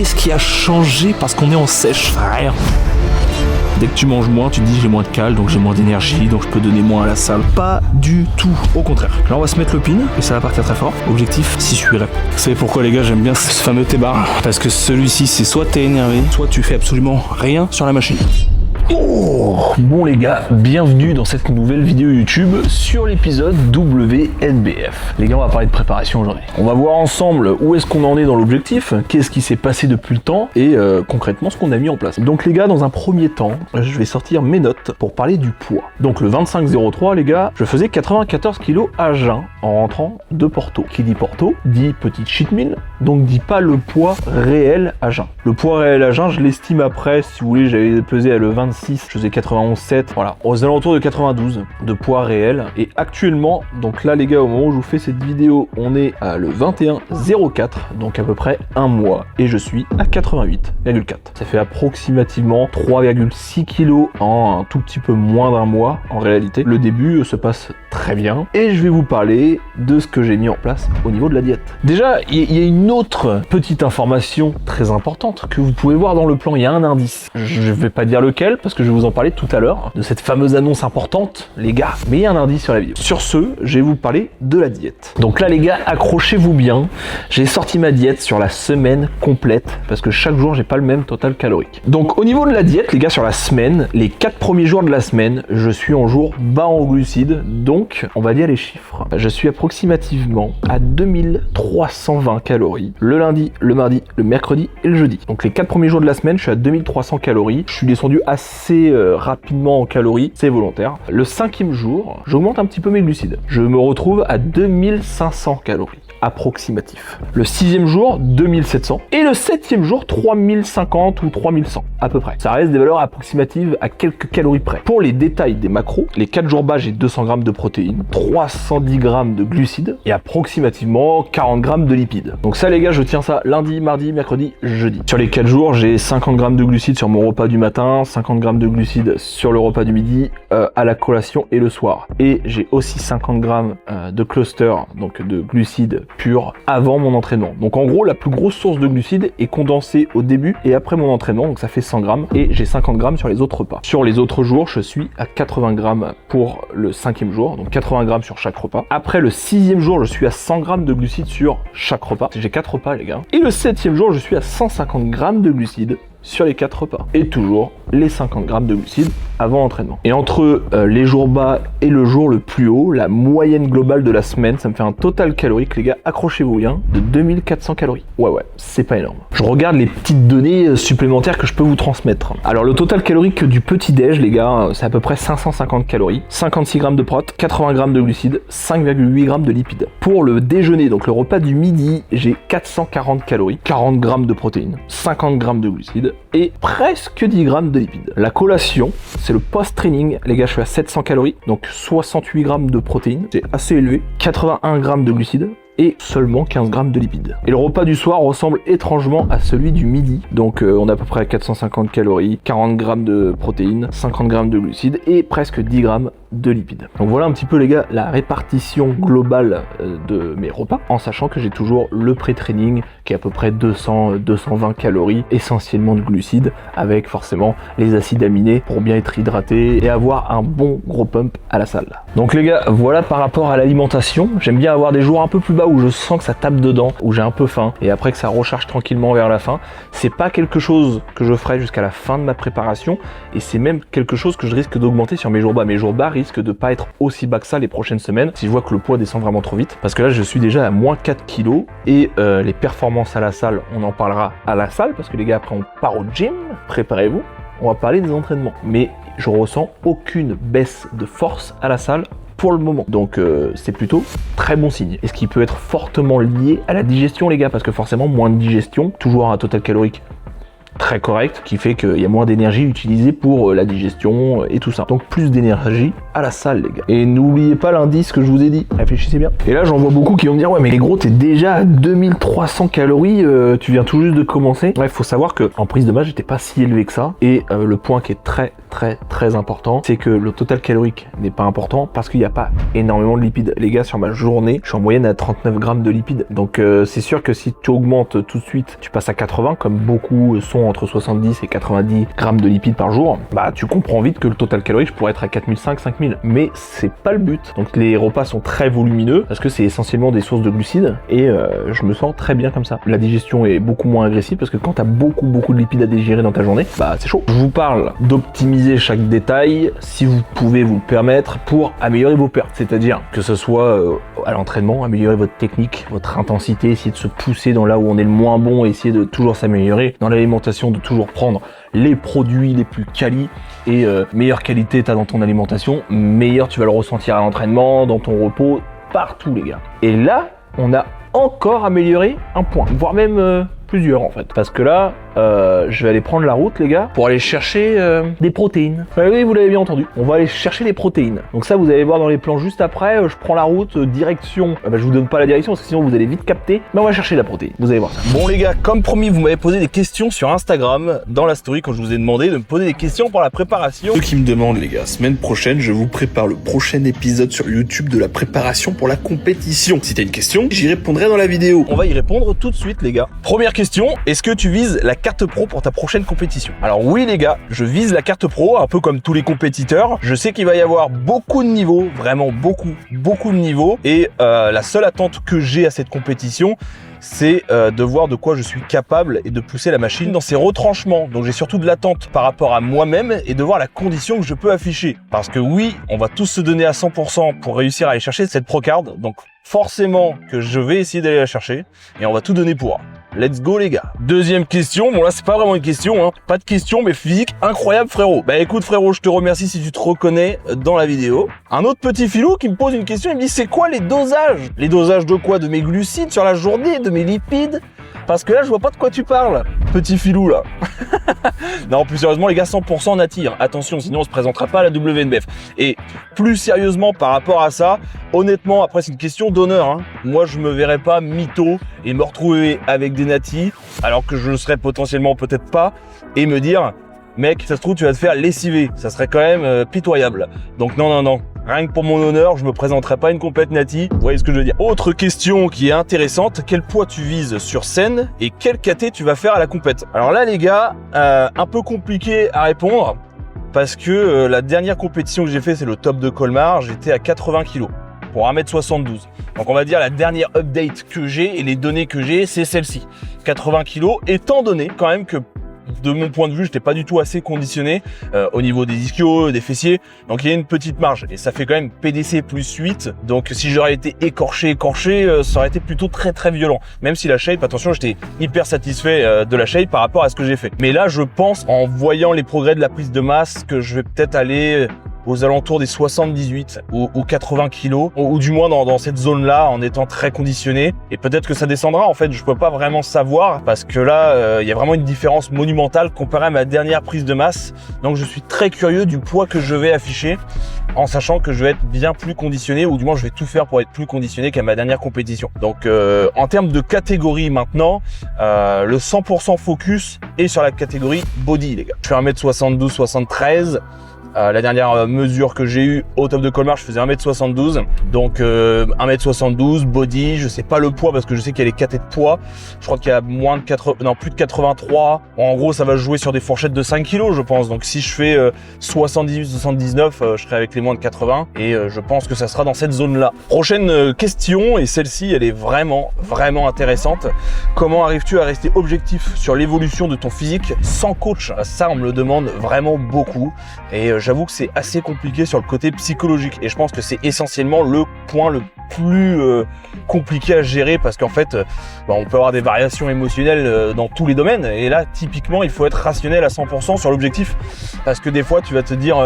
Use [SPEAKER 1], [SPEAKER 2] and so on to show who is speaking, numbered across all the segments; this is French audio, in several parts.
[SPEAKER 1] qu'est-ce qui a changé parce qu'on est en sèche? Rien. Dès que tu manges moins, tu te dis j'ai moins de cale, donc j'ai moins d'énergie, donc je peux donner moins à la salle. Pas du tout, au contraire. Là on va se mettre le pin, et ça va partir très fort. Objectif, 6-8 reps. Vous savez pourquoi les gars, j'aime bien ce fameux T-bar? Parce que celui-ci, c'est soit t'es énervé, soit tu fais absolument rien sur la machine. Oh, bon les gars, bienvenue dans cette nouvelle vidéo YouTube sur l'épisode WNBF. Les gars, on va parler de préparation aujourd'hui. On va voir ensemble où est-ce qu'on en est dans l'objectif, qu'est-ce qui s'est passé depuis le temps et concrètement ce qu'on a mis en place. Donc les gars, dans un premier temps, je vais sortir mes notes pour parler du poids. Donc le 25-03 les gars, je faisais 94 kg à jeun en rentrant de Porto. Qui dit Porto, dit petite cheat meal, donc dit pas le poids réel à jeun. Le poids réel à jeun, je l'estime après, si vous voulez, j'avais pesé à le 26, je faisais 91,7, voilà, aux alentours de 92 de poids réel. Et actuellement, donc là les gars, au moment où je vous fais cette vidéo, on est à le 21,04, donc à peu près un mois, et je suis à 88,4. Ça fait approximativement 3,6 kg en un tout petit peu moins d'un mois en réalité. Le début se passe très bien, et je vais vous parler de ce que j'ai mis en place au niveau de la diète. Déjà, il y a une autre petite information très importante que vous pouvez voir dans le plan, il y a un indice. Je vais pas dire lequel, parce que je vais vous en parler tout à l'heure, de cette fameuse annonce importante, les gars, mais il y a un indice sur la vidéo. Sur ce, je vais vous parler de la diète. Donc là les gars, accrochez-vous bien, j'ai sorti ma diète sur la semaine complète, parce que chaque jour j'ai pas le même total calorique. Donc au niveau de la diète, les gars, sur la semaine, les 4 premiers jours de la semaine, je suis en jour bas en glucides, donc on va dire les chiffres. Je suis approximativement à 2320 calories le lundi, le mardi, le mercredi et le jeudi. Donc les 4 premiers jours de la semaine, je suis à 2300 calories, je suis descendu assez rapidement en calories, c'est volontaire. Le 5e jour, j'augmente un petit peu mes glucides. Je me retrouve à 2500 calories. Approximatif. Le 6e jour, 2700. Et le 7e jour, 3050 ou 3100 à peu près. Ça reste des valeurs approximatives à quelques calories près. Pour les détails des macros, les 4 jours bas, j'ai 200 g de protéines, 310 g de glucides et approximativement 40 g de lipides. Donc ça les gars, je tiens ça lundi, mardi, mercredi, jeudi. Sur les 4 jours, j'ai 50 g de glucides sur mon repas du matin, 50 g de glucides sur le repas du midi, à la collation et le soir. Et j'ai aussi 50 g de cluster, donc de glucides pur avant mon entraînement. Donc en gros, la plus grosse source de glucides est condensée au début et après mon entraînement, donc ça fait 100 grammes, et j'ai 50 grammes sur les autres repas. Sur les autres jours, je suis à 80 grammes pour le 5e jour, donc 80 grammes sur chaque repas. Après le 6e jour, je suis à 100 grammes de glucides sur chaque repas. J'ai 4 repas les gars. Et le 7e jour, je suis à 150 grammes de glucides sur les 4 repas. Et toujours les 50 grammes de glucides avant l'entraînement. Et entre les jours bas et le jour le plus haut, la moyenne globale de la semaine, ça me fait un total calorique, les gars, accrochez-vous bien, de 2400 calories. Ouais, c'est pas énorme. Je regarde les petites données supplémentaires que je peux vous transmettre. Alors le total calorique du petit-déj, les gars, c'est à peu près 550 calories, 56 grammes de prot, 80 grammes de glucides, 5,8 grammes de lipides. Pour le déjeuner, donc le repas du midi, j'ai 440 calories, 40 grammes de protéines, 50 grammes de glucides, et presque 10 grammes de lipides. La collation, c'est le post-training. Les gars, je suis à 700 calories, donc 68 grammes de protéines, c'est assez élevé, 81 grammes de glucides, et seulement 15 grammes de lipides. Et le repas du soir ressemble étrangement à celui du midi. Donc on est à peu près à 450 calories, 40 grammes de protéines, 50 grammes de glucides et presque 10 grammes de lipides. Donc voilà un petit peu les gars la répartition globale de mes repas, en sachant que j'ai toujours le pré-training qui est à peu près 200-220 calories, essentiellement de glucides, avec forcément les acides aminés pour bien être hydraté et avoir un bon gros pump à la salle. Donc les gars, voilà par rapport à l'alimentation. J'aime bien avoir des jours un peu plus bas où je sens que ça tape dedans, où j'ai un peu faim, et après que ça recharge tranquillement vers la fin. C'est pas quelque chose que je ferai jusqu'à la fin de ma préparation, et c'est même quelque chose que je risque d'augmenter sur mes jours bas. Mes jours bas risquent de pas être aussi bas que ça les prochaines semaines, si je vois que le poids descend vraiment trop vite, parce que là je suis déjà à moins 4 kg, et les performances à la salle, on en parlera à la salle, parce que les gars, après on part au gym, préparez-vous, on va parler des entraînements. Mais je ressens aucune baisse de force à la salle pour le moment. Donc c'est plutôt très bon signe. Et ce qui peut être fortement lié à la digestion les gars, parce que forcément moins de digestion, toujours un total calorique très correct, qui fait qu'il y a moins d'énergie utilisée pour la digestion et tout ça. Donc plus d'énergie à la salle les gars. Et n'oubliez pas l'indice que je vous ai dit, réfléchissez bien. Et là j'en vois beaucoup qui vont me dire ouais mais gros t'es déjà à 2300 calories, tu viens tout juste de commencer. Ouais, faut savoir que en prise de masse j'étais pas si élevé que ça, et le point qui est très très important, c'est que le total calorique n'est pas important parce qu'il n'y a pas énormément de lipides. Les gars, sur ma journée, je suis en moyenne à 39 grammes de lipides. Donc c'est sûr que si tu augmentes tout de suite, tu passes à 80, comme beaucoup sont entre 70 et 90 grammes de lipides par jour, bah tu comprends vite que le total calorique, je pourrais être à 4500, 5000. Mais c'est pas le but. Donc les repas sont très volumineux parce que c'est essentiellement des sources de glucides et je me sens très bien comme ça. La digestion est beaucoup moins agressive parce que quand t'as beaucoup de lipides à digérer dans ta journée, bah c'est chaud. Je vous parle d'optimiser chaque détail si vous pouvez vous le permettre pour améliorer vos pertes. C'est-à-dire que ce soit à l'entraînement, améliorer votre technique, votre intensité, essayer de se pousser dans là où on est le moins bon et essayer de toujours s'améliorer. Dans l'alimentation, de toujours prendre les produits les plus quali et meilleure qualité t'as dans ton alimentation, meilleur tu vas le ressentir à l'entraînement, dans ton repos, partout les gars. Et là, on a encore amélioré un point, voire même plusieurs en fait. Parce que là, je vais aller prendre la route les gars pour aller chercher des protéines. Oui, vous l'avez bien entendu, on va aller chercher des protéines. Donc ça, vous allez voir dans les plans juste après, je prends la route, direction, je vous donne pas la direction parce que sinon vous allez vite capter, mais on va chercher la protéine, vous allez voir ça. Bon les gars, comme promis, vous m'avez posé des questions sur Instagram, dans la story quand je vous ai demandé de me poser des questions pour la préparation. Ceux qui me demandent les gars, semaine prochaine, je vous prépare le prochain épisode sur YouTube de la préparation pour la compétition. Si t'as une question, j'y répondrai dans la vidéo. On va y répondre tout de suite les gars. Première question, est-ce que tu vises la carte pro pour ta prochaine compétition? Alors oui les gars, je vise la carte pro, un peu comme tous les compétiteurs. Je sais qu'il va y avoir beaucoup de niveaux, vraiment beaucoup de niveaux. Et la seule attente que j'ai à cette compétition, c'est de voir de quoi je suis capable et de pousser la machine dans ses retranchements. Donc j'ai surtout de l'attente par rapport à moi-même et de voir la condition que je peux afficher. Parce que oui, on va tous se donner à 100% pour réussir à aller chercher cette pro-card. Donc forcément que je vais essayer d'aller la chercher et on va tout donner pour. Let's go les gars. Deuxième question, bon là c'est pas vraiment une question, hein. Pas de question mais physique incroyable frérot. Bah écoute frérot, je te remercie si tu te reconnais dans la vidéo. Un autre petit filou qui me pose une question, il me dit c'est quoi les dosages? Les dosages de quoi? De mes glucides sur la journée, de mes lipides? Parce que là je vois pas de quoi tu parles, petit filou là. Non plus sérieusement les gars, 100% nature. Attention, sinon on se présentera pas à la WNBF. Et plus sérieusement par rapport à ça, honnêtement après c'est une question d'honneur, hein. Moi je me verrais pas mytho et me retrouver avec des natis alors que je le serais potentiellement peut-être pas et me dire mec ça se trouve tu vas te faire lessiver, ça serait quand même pitoyable. Donc non, rien que pour mon honneur je me présenterai pas une compète nati, vous voyez ce que je veux dire. Autre question qui est intéressante, quel poids tu vises sur scène et quel KT tu vas faire à la compète? Alors là les gars, un peu compliqué à répondre parce que la dernière compétition que j'ai fait c'est le top de Colmar, j'étais à 80 kg pour 1m72. Donc on va dire la dernière update que j'ai et les données que j'ai, c'est celle-ci. 80 kg, étant donné quand même que de mon point de vue, j'étais pas du tout assez conditionné au niveau des ischios, des fessiers. Donc il y a une petite marge et ça fait quand même PDC plus 8. Donc si j'aurais été écorché, ça aurait été plutôt très violent. Même si la shape, attention, j'étais hyper satisfait de la shape par rapport à ce que j'ai fait. Mais là, je pense en voyant les progrès de la prise de masse que je vais peut-être aller aux alentours des 78 ou 80 kilos, ou du moins dans cette zone-là, en étant très conditionné. Et peut-être que ça descendra, en fait, je peux pas vraiment savoir, parce que là, il y a vraiment une différence monumentale comparée à ma dernière prise de masse. Donc je suis très curieux du poids que je vais afficher, en sachant que je vais être bien plus conditionné, ou du moins je vais tout faire pour être plus conditionné qu'à ma dernière compétition. Donc en termes de catégorie maintenant, le 100% focus est sur la catégorie body, les gars. Je fais 1m72, 73. La dernière mesure que j'ai eue au top de Colmar, je faisais 1m72. Donc 1m72, body, je sais pas le poids parce que je sais qu'il y a les KT de poids. Je crois qu'il y a plus de 83. En gros, ça va jouer sur des fourchettes de 5 kg, je pense. Donc si je fais 78, 79, je serai avec les moins de 80. Et je pense que ça sera dans cette zone-là. Prochaine question, et celle-ci, elle est vraiment intéressante. Comment arrives-tu à rester objectif sur l'évolution de ton physique sans coach? Ça, on me le demande vraiment beaucoup. Et j'avoue que c'est assez compliqué sur le côté psychologique et je pense que c'est essentiellement le point le plus compliqué à gérer parce qu'en fait on peut avoir des variations émotionnelles dans tous les domaines et là typiquement il faut être rationnel à 100% sur l'objectif parce que des fois tu vas te dire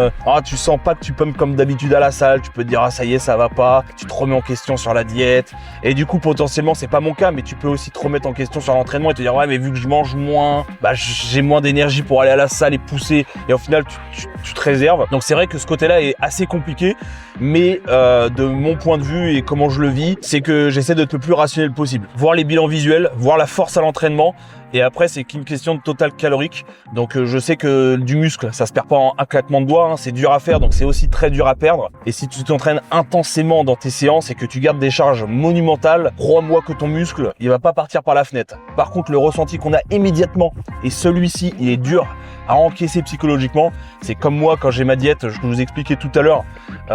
[SPEAKER 1] tu sens pas que tu pumpes comme d'habitude à la salle, tu peux te dire ça y est ça va pas, tu te remets en question sur la diète et du coup potentiellement c'est pas mon cas mais tu peux aussi te remettre en question sur l'entraînement et te dire ouais mais vu que je mange moins, j'ai moins d'énergie pour aller à la salle et pousser et au final tu te réserves. Donc c'est vrai que ce côté-là est assez compliqué, mais de mon point de vue et comment je le vis, c'est que j'essaie d'être le plus rationnel possible. Voir les bilans visuels, voir la force à l'entraînement
[SPEAKER 2] Et après, c'est qu'une question de total calorique. Donc, je sais que du muscle, ça se perd pas en un claquement de doigts. Hein. C'est dur à faire, donc c'est aussi très dur à perdre. Et si tu t'entraînes intensément dans tes séances et que tu gardes des charges monumentales, crois-moi que ton muscle, il va pas partir par la fenêtre. Par contre, le ressenti qu'on a immédiatement, et celui-ci, il est dur à encaisser psychologiquement. C'est comme moi quand j'ai ma diète, je vous expliquais tout à l'heure,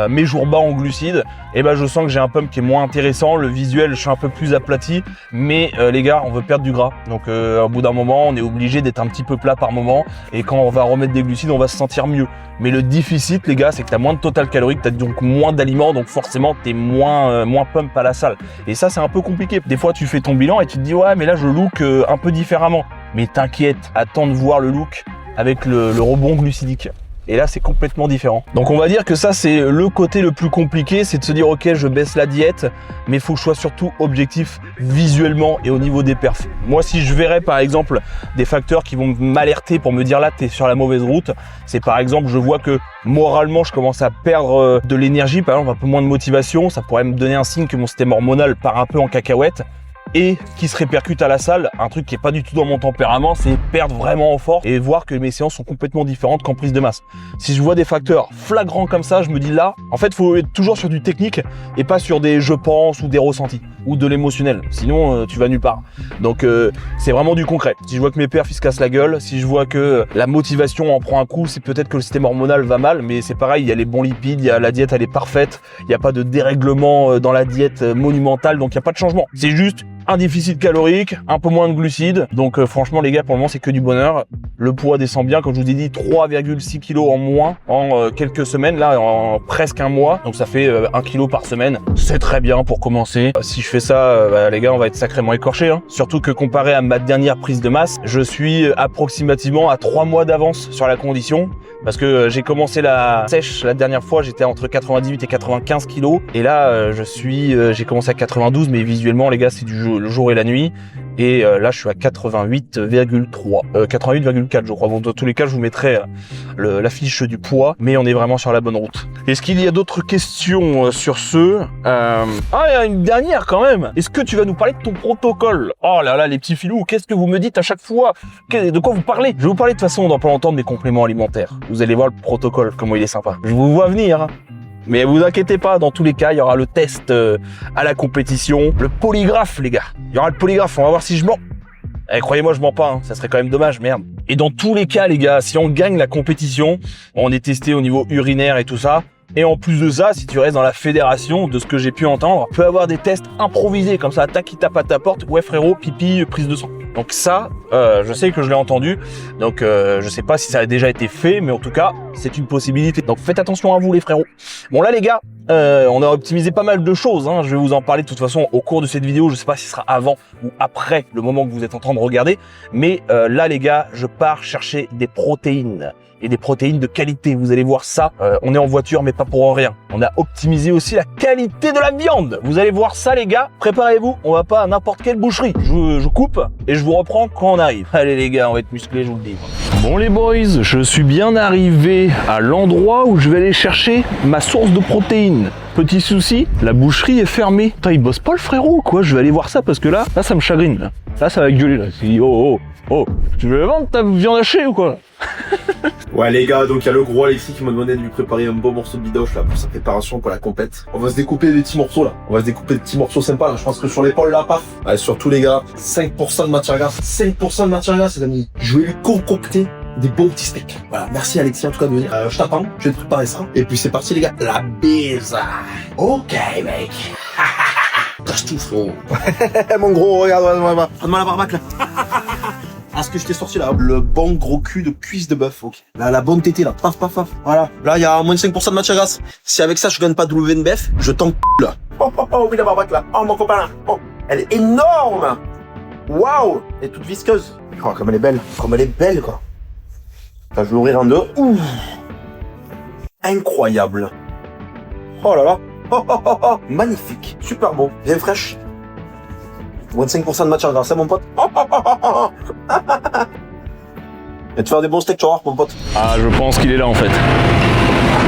[SPEAKER 2] mes jours bas en glucides, et ben je sens que j'ai un pump qui est moins intéressant, le visuel je suis un peu plus aplati, mais les gars, on veut perdre du gras, donc au bout d'un moment on est obligé d'être un petit peu plat par moment, et quand on va remettre des glucides on va se sentir mieux. Mais le déficit les gars, c'est que tu as moins de total calorique, tu as donc moins d'aliments, donc forcément tu es moins pump à la salle, et ça c'est un peu compliqué. Des fois tu fais ton bilan et tu te dis ouais mais là je look un peu différemment, mais t'inquiète, attends de voir le look avec le rebond glucidique. Et là, c'est complètement différent. Donc, on va dire que ça, c'est le côté le plus compliqué, c'est de se dire, ok, je baisse la diète, mais il faut que je sois surtout objectif visuellement et au niveau des perfs. Moi, si je verrais, par exemple, des facteurs qui vont m'alerter pour me dire, là, t'es sur la mauvaise route, c'est par exemple, je vois que moralement, je commence à perdre de l'énergie, par exemple, un peu moins de motivation, ça pourrait me donner un signe que mon système hormonal part un peu en cacahuète. Et qui se répercute à la salle, un truc qui est pas du tout dans mon tempérament, c'est perdre vraiment en force et voir que mes séances sont complètement différentes qu'en prise de masse. Si je vois des facteurs flagrants comme ça, je me dis là, en fait, faut être toujours sur du technique et pas sur des je pense ou des ressentis ou de l'émotionnel. Sinon, tu vas nulle part. Donc, c'est vraiment du concret. Si je vois que mes perfs ils se cassent la gueule, si je vois que la motivation en prend un coup, c'est peut-être que le système hormonal va mal, mais c'est pareil, il y a les bons lipides, il y a la diète, elle est parfaite, il n'y a pas de dérèglement dans la diète monumentale, donc il n'y a pas de changement. C'est juste un déficit calorique, un peu moins de glucides. Donc franchement les gars, pour le moment c'est que du bonheur. Le poids descend bien, comme je vous ai dit, 3,6 kg en moins en quelques semaines, là en presque un mois. Donc ça fait 1 kg par semaine. C'est très bien pour commencer. Si je fais ça, les gars, on va être sacrément écorchés. Hein. Surtout que comparé à ma dernière prise de masse, je suis approximativement à 3 mois d'avance sur la condition. Parce que j'ai commencé la sèche la dernière fois, j'étais entre 98 et 95 kg. Et là, j'ai commencé à 92, mais visuellement, les gars, c'est le jour et la nuit. Et là, je suis à 88,3, 88,4 je crois. Donc dans tous les cas, je vous mettrai la fiche du poids, mais on est vraiment sur la bonne route. Est-ce qu'il y a d'autres questions sur ce Ah, il y a une dernière quand même. Est-ce que tu vas nous parler de ton protocole? Oh là là, les petits filous, qu'est-ce que vous me dites à chaque fois? De quoi vous parlez? Je vais vous parler de toute façon dans pas longtemps de mes compléments alimentaires. Vous allez voir le protocole, comment il est sympa. Je vous vois venir. Mais vous inquiétez pas, dans tous les cas, il y aura le test à la compétition, le polygraphe, les gars. Il y aura le polygraphe, on va voir si je mens. Eh, croyez-moi, je mens pas, hein. Ça serait quand même dommage, merde. Et dans tous les cas, les gars, si on gagne la compétition, on est testé au niveau urinaire et tout ça. Et en plus de ça, si tu restes dans la fédération, de ce que j'ai pu entendre, tu peux avoir des tests improvisés, comme ça, tac, qui tape à ta porte, ouais frérot, pipi, prise de sang. Donc ça, je sais que je l'ai entendu, donc je sais pas si ça a déjà été fait, mais en tout cas, c'est une possibilité. Donc faites attention à vous les frérots. Bon là les gars, on a optimisé pas mal de choses, hein. Je vais vous en parler de toute façon au cours de cette vidéo, je sais pas si ce sera avant ou après le moment que vous êtes en train de regarder, mais là les gars, je pars chercher des protéines. Et des protéines de qualité, vous allez voir ça, on est en voiture mais pas pour rien. On a optimisé aussi la qualité de la viande. Vous allez voir ça les gars, préparez-vous, on va pas à n'importe quelle boucherie. Je coupe et je vous reprends quand on arrive. Allez les gars, on va être musclés, je vous le dis. Bon les boys, je suis bien arrivé à l'endroit où je vais aller chercher ma source de protéines. Petit souci, la boucherie est fermée. Putain, il bosse pas le frérot quoi, je vais aller voir ça parce que là ça me chagrine. Là ça va gueuler là. Oh, tu veux vendre ta viande hachée ou quoi?
[SPEAKER 3] Ouais les gars, donc il y a le gros Alexis qui m'a demandé de lui préparer un beau morceau de bidoche là pour sa préparation pour la compète. On va se découper des petits morceaux là. On va se découper des petits morceaux sympas là. Je pense que sur l'épaule là, paf. Ouais, surtout les gars, 5% de matière grasse. 5% de matière grasse les amis. Je vais lui concocter des bons petits steaks. Voilà, merci Alexis en tout cas de venir. Je t'attends, je vais te préparer ça. Et puis c'est parti les gars, la bise. Ok mec. Cache tout frérot. Mon gros, regarde, prends-moi la barbaque là. Ah, ce que je t'ai sorti là, le bon gros cul de cuisse de bœuf, ok. Là, la bonne tétée là, paf, paf, paf. Voilà. Là, il y a moins de 5% de matière grasse. Si avec ça, je gagne pas de WNBF, je t'en là. Oh, oui, la barbaque là. Oh, mon copain là. Oh, elle est énorme. Waouh. Elle est toute visqueuse. Oh, comme elle est belle. Comme elle est belle, quoi. Là, je vais l'ouvrir en deux. Ouh. Incroyable. Oh là là. Oh. Magnifique. Super beau. Bien fraîche. Moins de 5% de matière grasse, hein, mon pote. Et te faire des bons steaks, tu vas voir, mon pote.
[SPEAKER 2] Ah, je pense qu'il est là en fait.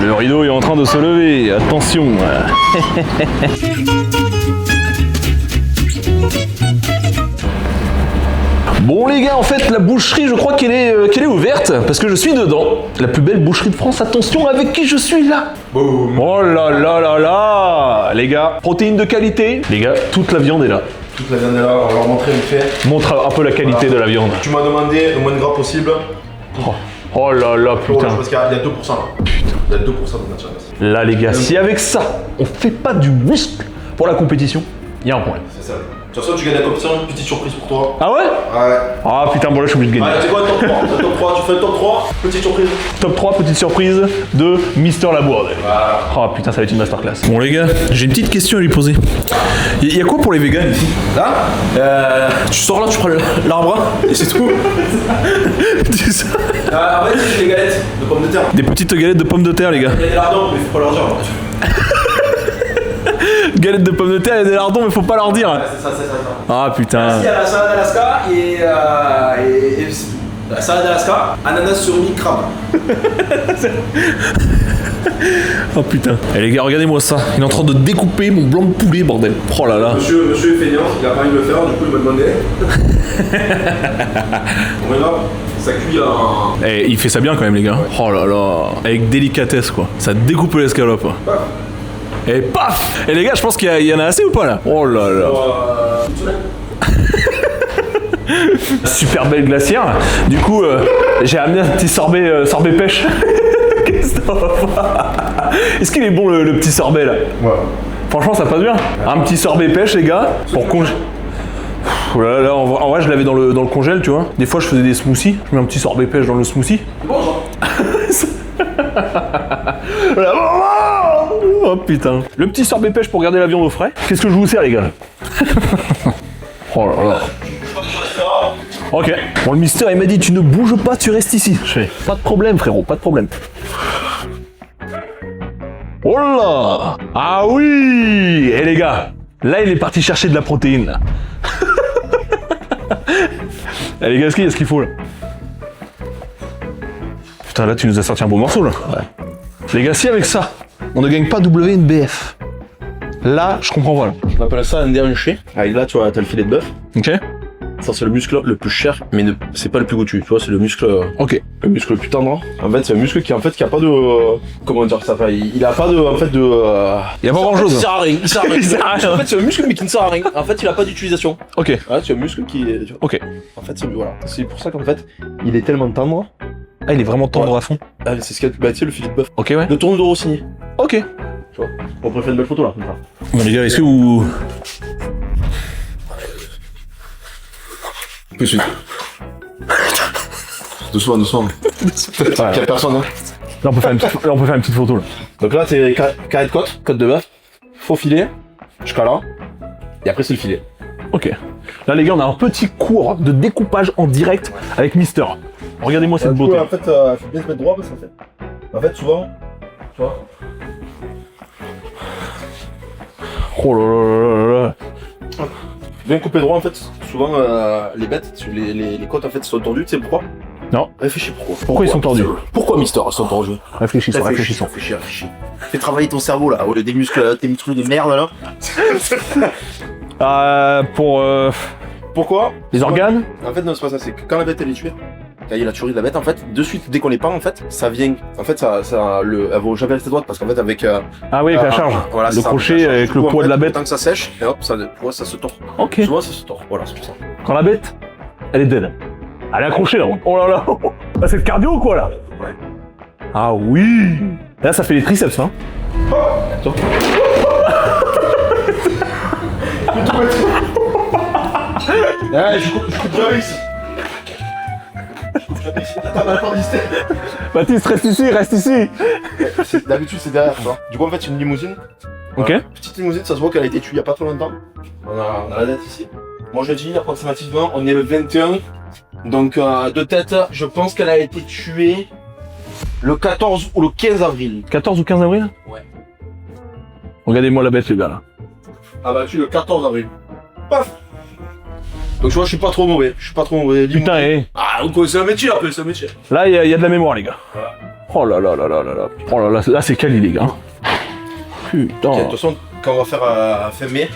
[SPEAKER 2] Le rideau est en train de se lever, attention.
[SPEAKER 1] Bon les gars, en fait la boucherie je crois qu'elle est ouverte parce que je suis dedans. La plus belle boucherie de France, attention avec qui je suis là.
[SPEAKER 3] Boum.
[SPEAKER 1] Oh là là là là. Les gars, protéines de qualité. Les gars, toute la viande est là.
[SPEAKER 3] Toute la viande est là, on va leur montrer vite fait.
[SPEAKER 1] Montre un peu la qualité de la viande.
[SPEAKER 3] Tu m'as demandé le moins de gras possible.
[SPEAKER 1] Oh là là, putain.
[SPEAKER 3] Parce qu'il y a 2% là. Putain, il y a 2% de matière grasse.
[SPEAKER 1] Là les gars, si avec ça, on fait pas du muscle pour la compétition, il y a un problème.
[SPEAKER 3] C'est ça. De toute façon, tu gagnes la compétition, une petite surprise pour toi.
[SPEAKER 1] Ah ouais?
[SPEAKER 3] Ouais.
[SPEAKER 1] Ah putain, bon là je suis obligé de gagner.
[SPEAKER 3] Allez, c'est quoi le top 3? Le top 3, tu fais le top 3, petite surprise.
[SPEAKER 1] Top 3, petite surprise de Mister Labourde.
[SPEAKER 3] Voilà.
[SPEAKER 1] Oh putain, ça va être une masterclass. Bon les gars, j'ai une petite question à lui poser. Il y a quoi pour les vegans ici?
[SPEAKER 3] Là, tu sors là, tu prends l'arbre et c'est tout.
[SPEAKER 1] C'est ça.
[SPEAKER 3] En fait, c'est des galettes de pommes de terre.
[SPEAKER 1] Des petites galettes de pommes de terre les gars.
[SPEAKER 3] Il y a des lardons, mais faut pas leur dire.
[SPEAKER 1] Galettes de pommes de terre, il y a des lardons mais faut pas leur dire.
[SPEAKER 3] C'est ça.
[SPEAKER 1] Ah putain.
[SPEAKER 3] Il y a la salade Alaska et c'est tout. La salade Alaska, ananas sur mi crabe.
[SPEAKER 1] Oh putain. Et les gars, regardez-moi ça. Il est en train de découper mon blanc de poulet, bordel. Oh là là.
[SPEAKER 3] Monsieur est feignant, il a pas envie de le faire, du coup il m'a demandé. Bon maintenant, ça cuit en...
[SPEAKER 1] Eh, il fait ça bien quand même les gars. Oh là là. Avec délicatesse quoi. Ça découpe l'escalope. Et paf. Et les gars, je pense qu'il y en a assez ou pas là? Oh là là. Super belle glacière. Du coup, j'ai amené un petit sorbet pêche. Qu'est-ce que t'en vas? Est-ce qu'il est bon le petit sorbet là?
[SPEAKER 3] Ouais.
[SPEAKER 1] Franchement, ça passe bien. Un petit sorbet pêche, les gars, pour congé. Là, en vrai, je l'avais dans le congèle, tu vois. Des fois, je faisais des smoothies. Je mets un petit sorbet pêche dans le smoothie.
[SPEAKER 3] Bonjour.
[SPEAKER 1] Oh putain. Le petit sorbet pêche pour garder la viande au frais. Qu'est-ce que je vous sers, les gars? Oh là là. Ok. Bon, le mister, il m'a dit, tu ne bouges pas, tu restes ici. Je fais, pas de problème, frérot, pas de problème. Oh là. Ah oui. Et les gars, là, il est parti chercher de la protéine, là. Eh, les gars, est-ce qu'il faut, là? Putain, là, tu nous as sorti un beau morceau, là. Ouais. Les gars, si avec ça, on ne gagne pas WNBF, là, je comprends pas, là.
[SPEAKER 3] On appelle ça un déhanché. Avec là, tu vois, t'as le filet de bœuf.
[SPEAKER 1] Ok.
[SPEAKER 3] Ça, c'est le muscle le plus cher, mais c'est pas le plus goûtu. Tu vois, c'est le muscle.
[SPEAKER 1] Ok.
[SPEAKER 3] Le muscle le plus tendre. En fait, c'est un muscle qui a pas de. Comment dire ça? Il a pas de. En fait, de.
[SPEAKER 1] Il y a pas grand chose.
[SPEAKER 3] Il sert à rien. Il sert à rien.
[SPEAKER 1] Il sert à rien.
[SPEAKER 3] En fait, c'est un muscle, mais qui ne sert à rien. En fait, il a pas d'utilisation.
[SPEAKER 1] Ok.
[SPEAKER 3] Ouais, c'est un muscle qui est.
[SPEAKER 1] Ok.
[SPEAKER 3] En fait, c'est voilà. C'est pour ça qu'en fait, il est tellement tendre.
[SPEAKER 1] Ah, il est vraiment tendre à fond.
[SPEAKER 3] Ah, c'est ce qu'il y a. Bah, tu sais, le filet de bœuf.
[SPEAKER 1] Ok, ouais.
[SPEAKER 3] Le tourne de Rossini.
[SPEAKER 1] Ok.
[SPEAKER 3] Tu vois. On pourrait faire une belle photo là, comme ça.
[SPEAKER 1] Bon, les gars, est-ce que vous.
[SPEAKER 3] Tout de suite. Doucement. Il y a personne, hein.
[SPEAKER 1] Là, on peut faire une petite photo, là.
[SPEAKER 3] Donc là, c'est carré de côte de bœuf, faux filet, jusqu'à là. Et après, c'est le filet.
[SPEAKER 1] Ok. Là, les gars, on a un petit cours de découpage en direct avec Mister. Regardez-moi cette beauté.
[SPEAKER 3] En fait, faut bien se mettre droit parce qu'en fait, souvent, tu vois.
[SPEAKER 1] Oh là là là là là.
[SPEAKER 3] Bien couper droit, en fait, souvent, les bêtes, les côtes, en fait, sont tordues, tu sais pourquoi?
[SPEAKER 1] Non.
[SPEAKER 3] Réfléchis pourquoi.
[SPEAKER 1] Pourquoi ils sont tordus?
[SPEAKER 3] Pourquoi, Mister, ils sont tordus?
[SPEAKER 1] Réfléchissons.
[SPEAKER 3] Réfléchis. Fais travailler ton cerveau, là, au lieu des muscles, tes muscles de merde, là. Pourquoi?
[SPEAKER 1] Les organes?
[SPEAKER 3] En fait, non, c'est pas ça, c'est que quand la bête, elle est tuée, quand il y a la tuerie de la bête, en fait, de suite, dès qu'on les pend, en fait, ça vient. En fait, elle va jamais rester droite parce qu'en fait, avec.
[SPEAKER 1] Ah oui, avec la charge.
[SPEAKER 3] Voilà,
[SPEAKER 1] le crochet avec le poids de la bête.
[SPEAKER 3] Tant que ça sèche, et hop, ça se tord.
[SPEAKER 1] Ok.
[SPEAKER 3] Souvent, ça se tord. Voilà, c'est pour ça.
[SPEAKER 1] Quand la bête, elle est dead. Elle est accrochée là. Oh là là. Bah, c'est le cardio ou quoi là?
[SPEAKER 3] Ouais.
[SPEAKER 1] Ah oui. Là, ça fait les triceps, hein.
[SPEAKER 3] Attends. Ah, je coupe jamais ici.
[SPEAKER 1] Baptiste, reste ici.
[SPEAKER 3] D'habitude, c'est derrière, tu vois. Du coup, en fait, c'est une limousine.
[SPEAKER 1] Ok.
[SPEAKER 3] Voilà. Petite limousine, ça se voit qu'elle a été tuée il y a pas trop longtemps. On a la date ici. Moi, je dis approximativement, on est le 21. Donc, de tête, je pense qu'elle a été tuée le 14 ou le 15 avril.
[SPEAKER 1] 14 ou 15 avril?
[SPEAKER 3] Ouais.
[SPEAKER 1] Regardez-moi la bête, les gars là.
[SPEAKER 3] Ah bah, tu le 14 avril. Paf. Donc, tu vois, je suis pas trop mauvais.
[SPEAKER 1] Putain, eh.
[SPEAKER 3] Ah, donc c'est un métier après, c'est un métier.
[SPEAKER 1] Là, il y a de la mémoire, les gars.
[SPEAKER 3] Voilà.
[SPEAKER 1] Oh là là là là là là. Oh là là, là c'est quali, les gars. Putain.
[SPEAKER 3] Ok, de toute façon, quand on va faire fin mai,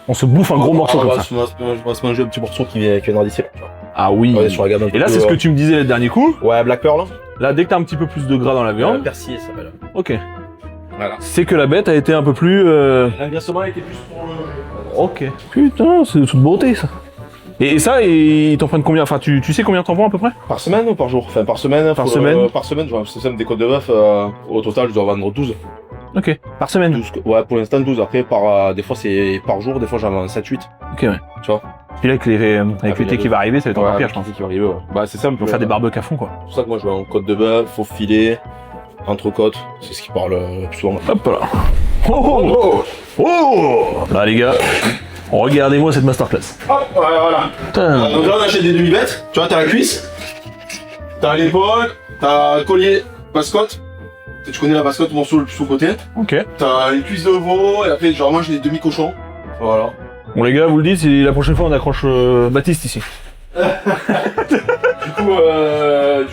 [SPEAKER 1] On se bouffe un gros morceau
[SPEAKER 3] on
[SPEAKER 1] comme
[SPEAKER 3] va
[SPEAKER 1] ça.
[SPEAKER 3] se manger un petit morceau qui viendra d'ici.
[SPEAKER 1] Ah oui.
[SPEAKER 3] Ouais, sur la gamme un
[SPEAKER 1] Et là,
[SPEAKER 3] peu,
[SPEAKER 1] c'est ce que tu me disais le dernier coup.
[SPEAKER 3] Ouais, Black Pearl.
[SPEAKER 1] Là, dès que t'as un petit peu plus de gras dans la viande,
[SPEAKER 3] Persillé, ça s'appelle.
[SPEAKER 1] ok.
[SPEAKER 3] Voilà.
[SPEAKER 1] C'est que la bête a été un peu plus...
[SPEAKER 3] L'engraissement a été plus pour le...
[SPEAKER 1] Ok. Putain, c'est de toute beauté, ça. Et ça, ils t'en prennent combien? Enfin, tu sais combien t'en prends à peu près?
[SPEAKER 3] Par semaine ou par jour? Enfin, par semaine.
[SPEAKER 1] Par semaine.
[SPEAKER 3] Par semaine, je vois des côtes de bœuf. Au total, je dois vendre 12.
[SPEAKER 1] Ok. Par semaine?
[SPEAKER 3] 12. Ouais, pour l'instant, 12. Après, des fois, c'est par jour. Des fois, j'en vends 7-8.
[SPEAKER 1] Ok, ouais.
[SPEAKER 3] Tu vois?
[SPEAKER 1] Puis là, avec l'été qui va arriver, ça va être encore pire, je pense.
[SPEAKER 3] Qui va arriver, ouais. Bah, c'est simple.
[SPEAKER 1] Ils vont faire des barbecues à fond, quoi.
[SPEAKER 3] C'est pour ça que moi, je vais en côte de bœuf, faux filet, entrecôte. C'est ce qui parle souvent.
[SPEAKER 1] Hop là. Oh, oh, oh. Là, les gars, regardez-moi cette masterclass.
[SPEAKER 3] Hop, ouais, voilà.
[SPEAKER 1] Putain.
[SPEAKER 3] Donc là, on achète des demi-bêtes. Tu vois, t'as la cuisse, t'as l'épaule, t'as le collier, bascotte. Tu connais la bascotte, morceau le plus au côté.
[SPEAKER 1] Ok.
[SPEAKER 3] T'as une cuisse de veau, et après, genre, moi, j'ai des demi-cochons. Voilà.
[SPEAKER 1] Bon, les gars, vous le dites, si la prochaine fois on accroche Baptiste ici.
[SPEAKER 3] Du coup, voilà.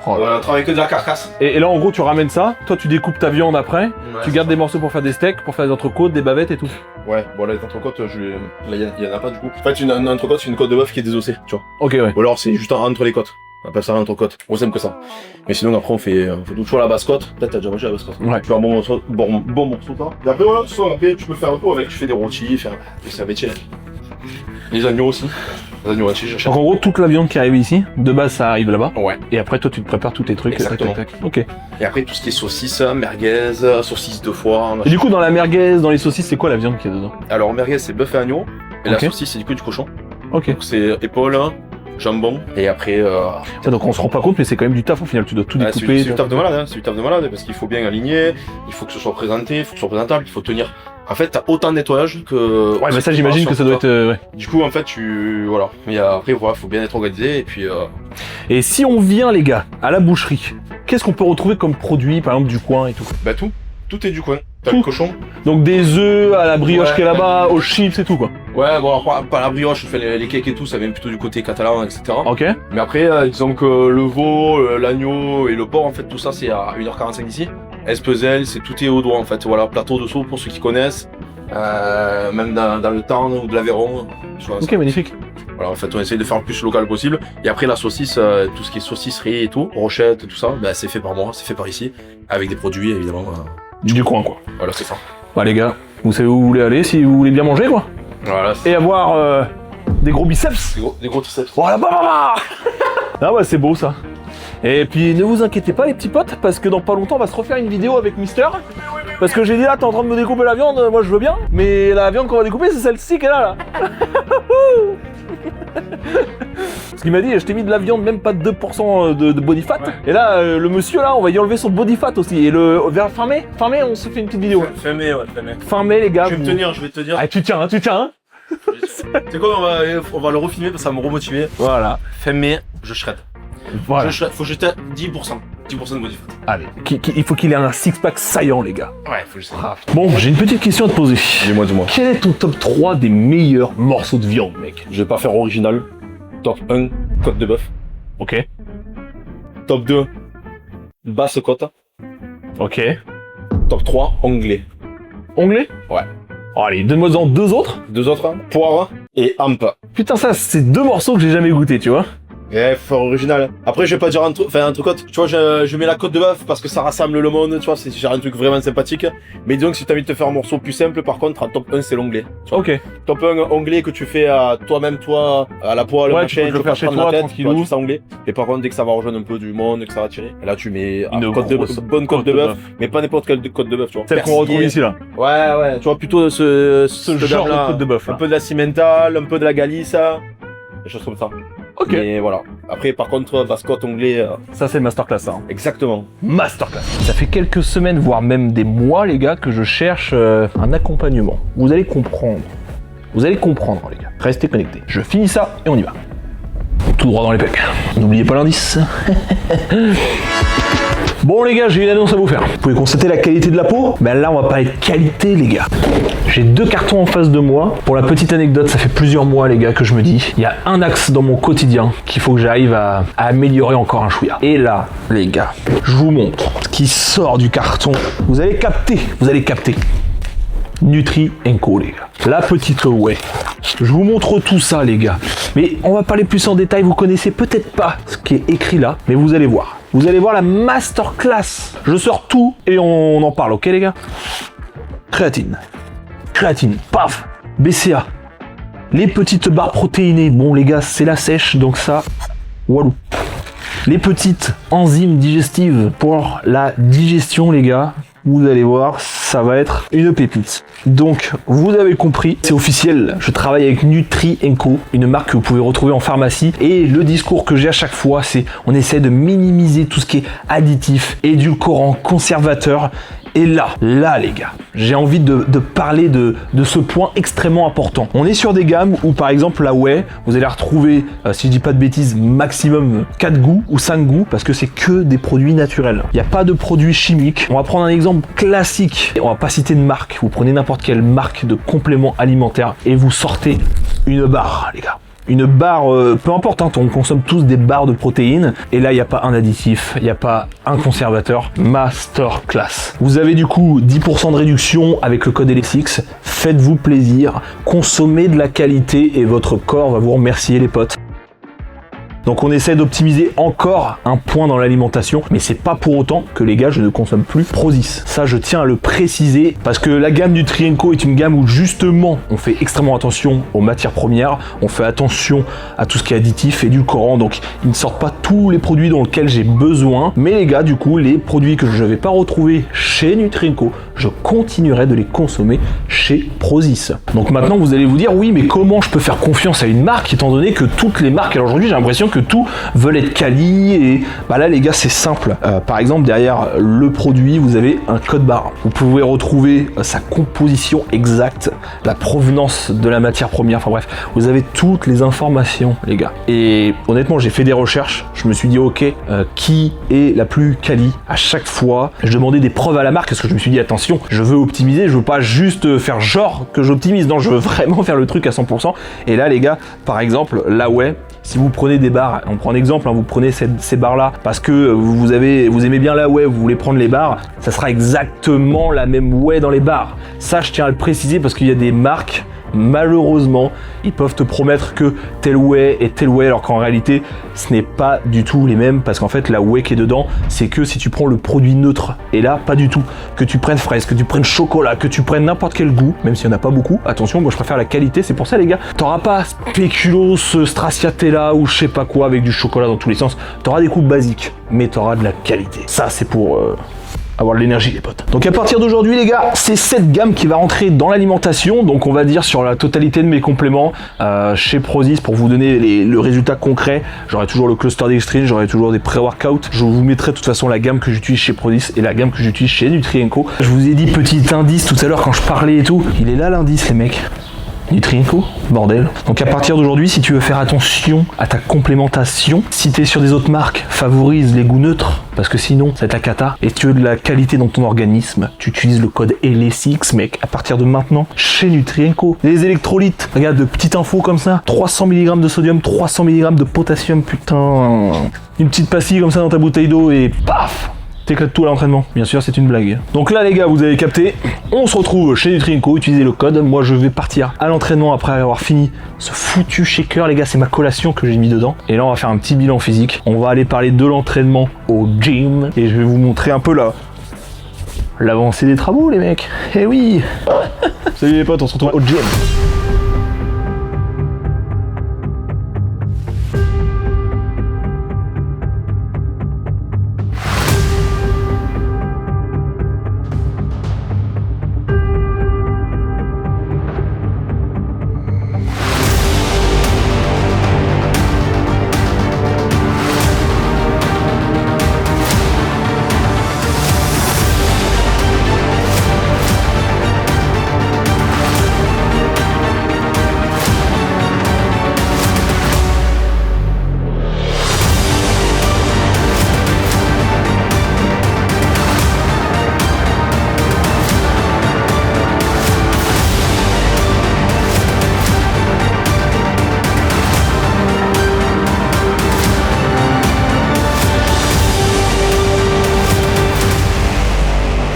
[SPEAKER 1] Oh là.
[SPEAKER 3] On travaille que de la carcasse.
[SPEAKER 1] Et là, en gros, tu ramènes ça, toi, tu découpes ta viande après, tu gardes des morceaux pour faire des steaks, pour faire des entrecôtes, des bavettes et tout.
[SPEAKER 3] Ouais, bon là les entrecôtes, là il y en a pas du coup. En fait une entrecôte c'est une côte de bœuf qui est désossée, tu vois.
[SPEAKER 1] Ok, ouais.
[SPEAKER 3] Ou alors c'est juste entre les côtes. On appelle ça l'entrecôte. On s'aime que ça. Mais sinon après on fait toujours la basse-côte. Peut-être t'as déjà mangé la basse-côte.
[SPEAKER 1] Ouais.
[SPEAKER 3] Tu fais un bon morceau ça. Et après voilà, tu vois, après tu peux faire un peu avec, tu fais des rôtis, c'est un métier. Les agneaux aussi. Les agneaux aussi, j'achète.
[SPEAKER 1] Donc en gros, toute la viande qui arrive ici, de base, ça arrive là-bas.
[SPEAKER 3] Ouais.
[SPEAKER 1] Et après, toi, tu te prépares tous tes trucs.
[SPEAKER 3] Exactement.
[SPEAKER 1] Tac, tac, tac. Ok.
[SPEAKER 3] Et après tout ce qui est saucisses, merguez, saucisses de foie.
[SPEAKER 1] Et du coup, dans la merguez, dans les saucisses, c'est quoi la viande qu'il y a dedans?
[SPEAKER 3] Alors merguez c'est bœuf et agneau. Et
[SPEAKER 1] Ok.
[SPEAKER 3] la saucisse c'est du coup du cochon.
[SPEAKER 1] Ok.
[SPEAKER 3] Donc c'est épaule, jambon. Et après
[SPEAKER 1] Ça, donc on se rend pas compte, mais c'est quand même du taf au final. Tu dois tout
[SPEAKER 3] c'est
[SPEAKER 1] découper.
[SPEAKER 3] du taf de malade, hein. C'est du taf de malade parce qu'il faut bien aligner, il faut que ce soit présenté, il faut que ce soit présentable, il faut tenir. En fait, t'as autant de nettoyage que.
[SPEAKER 1] Ouais, mais ça, j'imagine que ça doit être. Ouais.
[SPEAKER 3] Du coup, en fait, voilà. Mais après, voilà, faut bien être organisé et puis.
[SPEAKER 1] Et si on vient, les gars, à la boucherie, qu'est-ce qu'on peut retrouver comme produit, par exemple, du coin et tout?
[SPEAKER 3] Bah tout est du coin. T'as
[SPEAKER 1] Tout.
[SPEAKER 3] le cochon.
[SPEAKER 1] Donc des œufs à la brioche
[SPEAKER 3] Ouais.
[SPEAKER 1] qui est là-bas, aux chips et tout, quoi.
[SPEAKER 3] Ouais, bon, après, pas la brioche, les cakes et tout, ça vient plutôt du côté catalan, etc.
[SPEAKER 1] Ok.
[SPEAKER 3] Mais après, disons que le veau, l'agneau et le porc, en fait, tout ça, c'est à 1h45 d'ici. Espezel, c'est tout est au doigt, en fait. Voilà, plateau de sauce pour ceux qui connaissent. Même dans le Tarn ou de l'Aveyron.
[SPEAKER 1] Ok, magnifique.
[SPEAKER 3] Voilà, en fait, on essaye de faire le plus local possible. Et après, la saucisse, tout ce qui est saucisserie et tout, brochette, tout ça, bah, c'est fait par moi, c'est fait par ici. Avec des produits, évidemment.
[SPEAKER 1] Du coin, quoi.
[SPEAKER 3] Voilà, c'est ça.
[SPEAKER 1] Bah, les gars, vous savez où vous voulez aller si vous voulez bien manger, quoi.
[SPEAKER 3] Voilà,
[SPEAKER 1] Et avoir des gros biceps.
[SPEAKER 3] des gros triceps.
[SPEAKER 1] Voilà, bah. Ah ouais, c'est beau ça. Et puis ne vous inquiétez pas les petits potes, parce que dans pas longtemps on va se refaire une vidéo avec Mister. Parce que j'ai dit là, t'es en train de me découper la viande, moi je veux bien. Mais la viande qu'on va découper, c'est celle-ci qui est là. Parce qu'il m'a dit, je t'ai mis de la viande, même pas de 2% de body fat.
[SPEAKER 3] Ouais.
[SPEAKER 1] Et là, le monsieur là, on va y enlever son body fat aussi. Et vers fin mai, on se fait une petite vidéo.
[SPEAKER 3] Fin mai, ouais, fin mai.
[SPEAKER 1] Fin mai les gars.
[SPEAKER 3] Je vais te tenir.
[SPEAKER 1] Ah, tu tiens, hein.
[SPEAKER 3] C'est quoi, on va le refilmer parce que ça va me remotiver.
[SPEAKER 1] Voilà.
[SPEAKER 3] Fin mai, je shred.
[SPEAKER 1] Voilà.
[SPEAKER 3] Faut jeter 10%. 10% de body fat.
[SPEAKER 1] Allez, il faut qu'il ait un six-pack saillant les gars.
[SPEAKER 3] Ouais, faut le jeter.
[SPEAKER 1] Bon, j'ai une petite question à te poser.
[SPEAKER 3] Dis-moi.
[SPEAKER 1] Quel est ton top 3 des meilleurs morceaux de viande, mec?
[SPEAKER 3] Je vais pas faire original. Top 1, côte de bœuf.
[SPEAKER 1] Ok.
[SPEAKER 3] Top 2, basse côte.
[SPEAKER 1] Ok.
[SPEAKER 3] Top 3, onglet.
[SPEAKER 1] Onglet?
[SPEAKER 3] Ouais.
[SPEAKER 1] Oh, allez, donne-moi-en deux autres.
[SPEAKER 3] Deux autres, poire et hampe.
[SPEAKER 1] Putain, ça, c'est deux morceaux que j'ai jamais goûté, tu vois.
[SPEAKER 3] Ouais, faut faire original. Après, je vais pas dire entrecôte. Tu vois, je mets la côte de bœuf parce que ça rassemble le monde, tu vois, c'est un truc vraiment sympathique. Mais disons que si t'as envie de te faire un morceau plus simple, par contre, en top 1, c'est l'onglet.
[SPEAKER 1] Ok.
[SPEAKER 3] Top 1, onglet que tu fais à toi-même, à la poêle,
[SPEAKER 1] Ouais,
[SPEAKER 3] machin,
[SPEAKER 1] tu peux le faire chez
[SPEAKER 3] prendre
[SPEAKER 1] toi,
[SPEAKER 3] la tête,
[SPEAKER 1] tranquillou.
[SPEAKER 3] tu vois, tu fais ça onglet. Et par contre, dès que ça va rejoindre un peu du monde, que ça va tirer, et là, tu mets
[SPEAKER 1] Une
[SPEAKER 3] bonne côte de bœuf, mais pas n'importe quelle côte de bœuf, tu vois.
[SPEAKER 1] Celle qu'on retrouve ici, là.
[SPEAKER 3] Ouais, tu vois, plutôt ce
[SPEAKER 1] genre
[SPEAKER 3] gamme-là.
[SPEAKER 1] de côte de bœuf,
[SPEAKER 3] Un
[SPEAKER 1] là.
[SPEAKER 3] peu de la cimentale, un peu de la galissa, des choses comme ça.
[SPEAKER 1] Ok.
[SPEAKER 3] Mais voilà. Après, par contre, bascotte, onglet,
[SPEAKER 1] Ça, c'est masterclass, ça. Hein.
[SPEAKER 3] exactement.
[SPEAKER 1] Masterclass. Ça fait quelques semaines, voire même des mois, les gars, que je cherche un accompagnement. Vous allez comprendre. Vous allez comprendre, les gars. Restez connectés. Je finis ça et on y va. Tout droit dans les pecs. N'oubliez pas l'indice. Bon les gars, j'ai une annonce à vous faire. Vous pouvez constater la qualité de la peau? Ben là, on va parler de qualité, les gars. J'ai 2 cartons en face de moi. Pour la petite anecdote, ça fait plusieurs mois, les gars, que je me dis, il y a un axe dans mon quotidien qu'il faut que j'arrive à améliorer encore un chouïa. Et là, les gars, je vous montre ce qui sort du carton. Vous allez capter. Nutri & Co, les gars. La petite whey. Je vous montre tout ça, les gars. Mais on va parler plus en détail. Vous connaissez peut-être pas ce qui est écrit là, mais vous allez voir. Vous allez voir la masterclass. Je sors tout et on en parle, ok, les gars? Créatine, paf, BCA. Les petites barres protéinées. Bon, les gars, c'est la sèche, donc ça, walou. Les petites enzymes digestives pour la digestion, les gars. Vous allez voir, ça va être une pépite. Donc, vous avez compris, c'est officiel, je travaille avec Nutri & Co, une marque que vous pouvez retrouver en pharmacie. Et le discours que j'ai à chaque fois, c'est on essaie de minimiser tout ce qui est additif, édulcorant, conservateur. Et là, les gars, j'ai envie de parler de ce point extrêmement important. On est sur des gammes où, par exemple, la whey, vous allez retrouver, si je dis pas de bêtises, maximum 4 goûts ou 5 goûts, parce que c'est que des produits naturels. Il n'y a pas de produits chimiques. On va prendre un exemple classique. On va pas citer de marque. Vous prenez n'importe quelle marque de complément alimentaire et vous sortez une barre, les gars. Une barre, peu importe, hein, on consomme tous des barres de protéines. Et là, il n'y a pas un additif, il n'y a pas un conservateur. Masterclass. Vous avez du coup 10% de réduction avec le code LSX. Faites-vous plaisir, consommez de la qualité et votre corps va vous remercier, les potes. Donc on essaie d'optimiser encore un point dans l'alimentation, mais c'est pas pour autant que les gars je ne consomme plus Prozis. Ça je tiens à le préciser parce que la gamme Nutri & Co est une gamme où justement on fait extrêmement attention aux matières premières, on fait attention à tout ce qui est additif, édulcorant, donc ils ne sortent pas tous les produits dans lesquels j'ai besoin, mais les gars du coup les produits que je ne vais pas retrouver chez Nutri & Co, je continuerai de les consommer chez Prozis. Donc maintenant vous allez vous dire oui mais comment je peux faire confiance à une marque étant donné que toutes les marques, alors aujourd'hui j'ai l'impression que tout veulent être quali et bah là les gars c'est simple. Par exemple derrière le produit vous avez un code barre. Vous pouvez retrouver sa composition exacte, la provenance de la matière première, enfin bref, vous avez toutes les informations les gars. Et honnêtement j'ai fait des recherches, je me suis dit ok, qui est la plus quali à chaque fois. Je demandais des preuves à la marque parce que je me suis dit attention, je veux optimiser, je veux pas juste faire genre que j'optimise, non je veux vraiment faire le truc à 100%. Et là les gars, par exemple la whey, si vous prenez des barres, on prend un exemple, hein, vous prenez ces barres là parce que vous aimez bien la whey, vous voulez prendre les barres, ça sera exactement la même whey dans les barres. Ça je tiens à le préciser parce qu'il y a des marques, malheureusement, ils peuvent te promettre que tel whey et tel whey alors qu'en réalité ce n'est pas du tout les mêmes parce qu'en fait la whey qui est dedans c'est que si tu prends le produit neutre et là pas du tout, que tu prennes fraise, que tu prennes chocolat, que tu prennes n'importe quel goût, même s'il n'y en a pas beaucoup, attention moi je préfère la qualité, c'est pour ça les gars, t'auras pas spéculoos, stracciatella ou je sais pas quoi avec du chocolat dans tous les sens, t'auras des goûts basiques mais t'auras de la qualité, ça c'est pour avoir de l'énergie les potes. Donc à partir d'aujourd'hui les gars, c'est cette gamme qui va rentrer dans l'alimentation, donc on va dire sur la totalité de mes compléments chez Prozis pour vous donner le résultat concret. J'aurai toujours le cluster dextrine, j'aurai toujours des pré-workouts, je vous mettrai de toute façon la gamme que j'utilise chez Prozis et la gamme que j'utilise chez Nutri & Co. Je vous ai dit petit indice tout à l'heure quand je parlais et tout, il est là l'indice les mecs. Nutri & Co, bordel. Donc à partir d'aujourd'hui, si tu veux faire attention à ta complémentation, si tu es sur des autres marques, favorise les goûts neutres, parce que sinon, c'est la cata. Et si tu veux de la qualité dans ton organisme, tu utilises le code LSX, mec. À partir de maintenant, chez Nutri & Co. Les électrolytes, regarde, de petites infos comme ça. 300 mg de sodium, 300 mg de potassium, putain. Une petite pastille comme ça dans ta bouteille d'eau et paf, t'éclates tout à l'entraînement. Bien sûr, c'est une blague. Donc là, les gars, vous avez capté. On se retrouve chez Nutri & Co. Utilisez le code. Moi, je vais partir à l'entraînement après avoir fini ce foutu shaker, les gars. C'est ma collation que j'ai mis dedans. Et là, on va faire un petit bilan physique. On va aller parler de l'entraînement au gym. Et je vais vous montrer un peu l'avancée des travaux, les mecs. Eh oui. Salut les potes, on se retrouve au gym.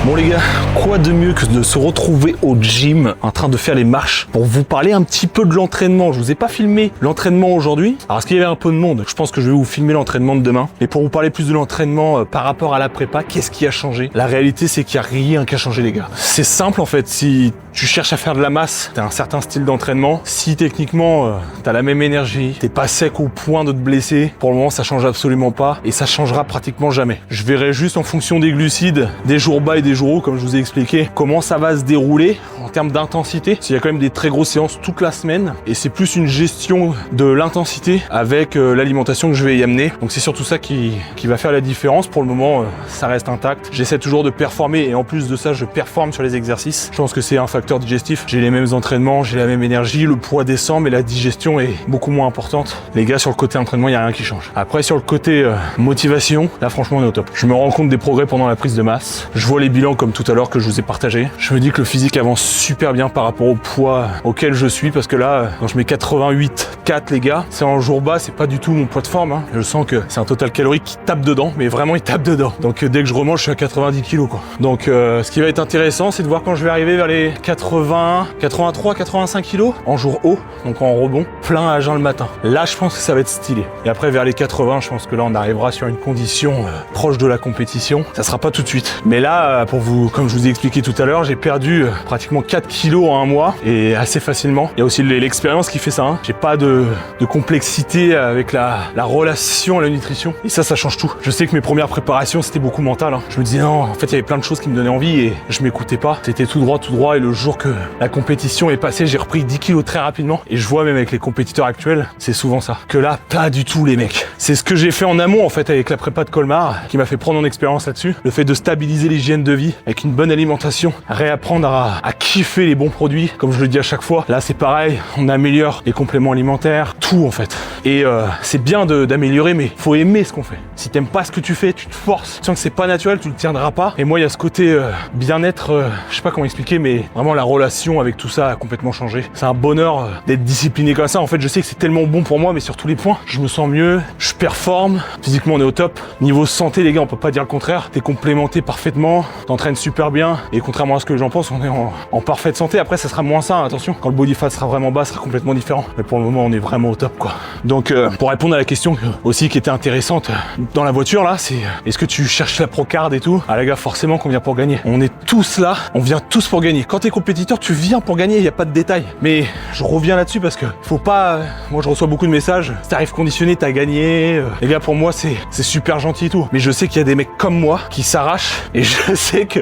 [SPEAKER 2] Bon les gars, quoi de mieux que de se retrouver au gym en train de faire les marches pour vous parler un petit peu de l'entraînement. Je vous ai pas filmé l'entraînement aujourd'hui. Alors est-ce qu'il y avait un peu de monde? Je pense que je vais vous filmer l'entraînement de demain. Mais pour vous parler plus de l'entraînement par rapport à la prépa, qu'est-ce qui a changé? La réalité c'est qu'il n'y a rien qui a changé les gars. C'est simple en fait, si tu cherches à faire de la masse, t'as un certain style d'entraînement. Si techniquement t'as la même énergie, t'es pas sec au point de te blesser, pour le moment ça change absolument pas et ça changera pratiquement jamais. Je verrai juste en fonction des glucides, des jours bas et des jours hauts, comme je vous ai expliqué, comment ça va se dérouler en termes d'intensité. Il y a quand même des très grosses séances toute la semaine et c'est plus une gestion de l'intensité avec l'alimentation que je vais y amener. Donc c'est surtout ça qui va faire la différence. Pour le moment, ça reste intact. J'essaie toujours de performer et en plus de ça, je performe sur les exercices. Je pense que c'est un facteur digestif. J'ai les mêmes entraînements, j'ai la même énergie, le poids descend, mais la digestion est beaucoup moins importante. Les gars, sur le côté entraînement, il n'y a rien qui change. Après, sur le côté motivation, là franchement, on est au top. Je me rends compte des progrès pendant la prise de masse. Je vois les bilans comme tout à l'heure que je vous ai partagé. Je me dis que le physique avance super bien par rapport au poids auquel je suis, parce que là, quand je mets 88,4 les gars, c'est en jour bas, c'est pas du tout mon poids de forme. Hein. Je sens que c'est un total calorique qui tape dedans, mais vraiment il tape dedans. Donc dès que je remange, je suis à 90 kg quoi. Donc ce qui va être intéressant, c'est de voir quand je vais arriver vers les 80, 83, 85 kg en jour haut, donc en rebond, plein à jeun le matin. Là, je pense que ça va être stylé. Et après vers les 80, je pense que là on arrivera sur une condition proche de la compétition. Ça sera pas tout de suite. Mais là, pour vous, comme je vous ai expliqué tout à l'heure, j'ai perdu pratiquement 4 kilos en un mois et assez facilement. Il y a aussi l'expérience qui fait ça. Hein. J'ai pas de complexité avec la relation à la nutrition. Et ça change tout. Je sais que mes premières préparations, c'était beaucoup mental. Hein. Je me disais non, en fait, il y avait plein de choses qui me donnaient envie et je m'écoutais pas. C'était tout droit. Et le jour que la compétition est passée, j'ai repris 10 kilos très rapidement. Et je vois même avec les compétiteurs actuels, c'est souvent ça. Que là, pas du tout les mecs. C'est ce que j'ai fait en amont en fait avec la prépa de Colmar qui m'a fait prendre en expérience là-dessus. Le fait de stabiliser l'hygiène de vie avec une bonne alimentation, réapprendre à kiffer les bons produits, comme je le dis à chaque fois. Là, c'est pareil, on améliore les compléments alimentaires, tout en fait. Et c'est bien d'améliorer, mais faut aimer ce qu'on fait. Si t'aimes pas ce que tu fais, tu te forces. Tu sens que c'est pas naturel, tu le tiendras pas. Et moi, il y a ce côté bien-être, je sais pas comment expliquer, mais vraiment la relation avec tout ça a complètement changé. C'est un bonheur d'être discipliné comme ça. En fait, je sais que c'est tellement bon pour moi, mais sur tous les points, je me sens mieux, je performe. Physiquement, on est au top. Niveau santé, les gars, on peut pas dire le contraire. T'es complémenté parfaitement, t'entraînes super bien. Et contrairement à ce que j'en pense, on est en parfaite santé. Après, ça sera moins ça, hein, attention. Quand le body fat sera vraiment bas, ça sera complètement différent. Mais pour le moment, on est vraiment au top, quoi. Donc, pour répondre à la question aussi qui était intéressante dans la voiture, là, c'est est-ce que tu cherches la procard et tout? Ah, les gars, forcément qu'on vient pour gagner. On est tous là, on vient tous pour gagner. Quand t'es compétiteur, tu viens pour gagner, il n'y a pas de détails. Mais je reviens là-dessus parce que faut pas. Moi, je reçois beaucoup de messages. Si t'arrives conditionné, t'as gagné. Les gars, pour moi, c'est super gentil et tout. Mais je sais qu'il y a des mecs comme moi qui s'arrachent et je sais que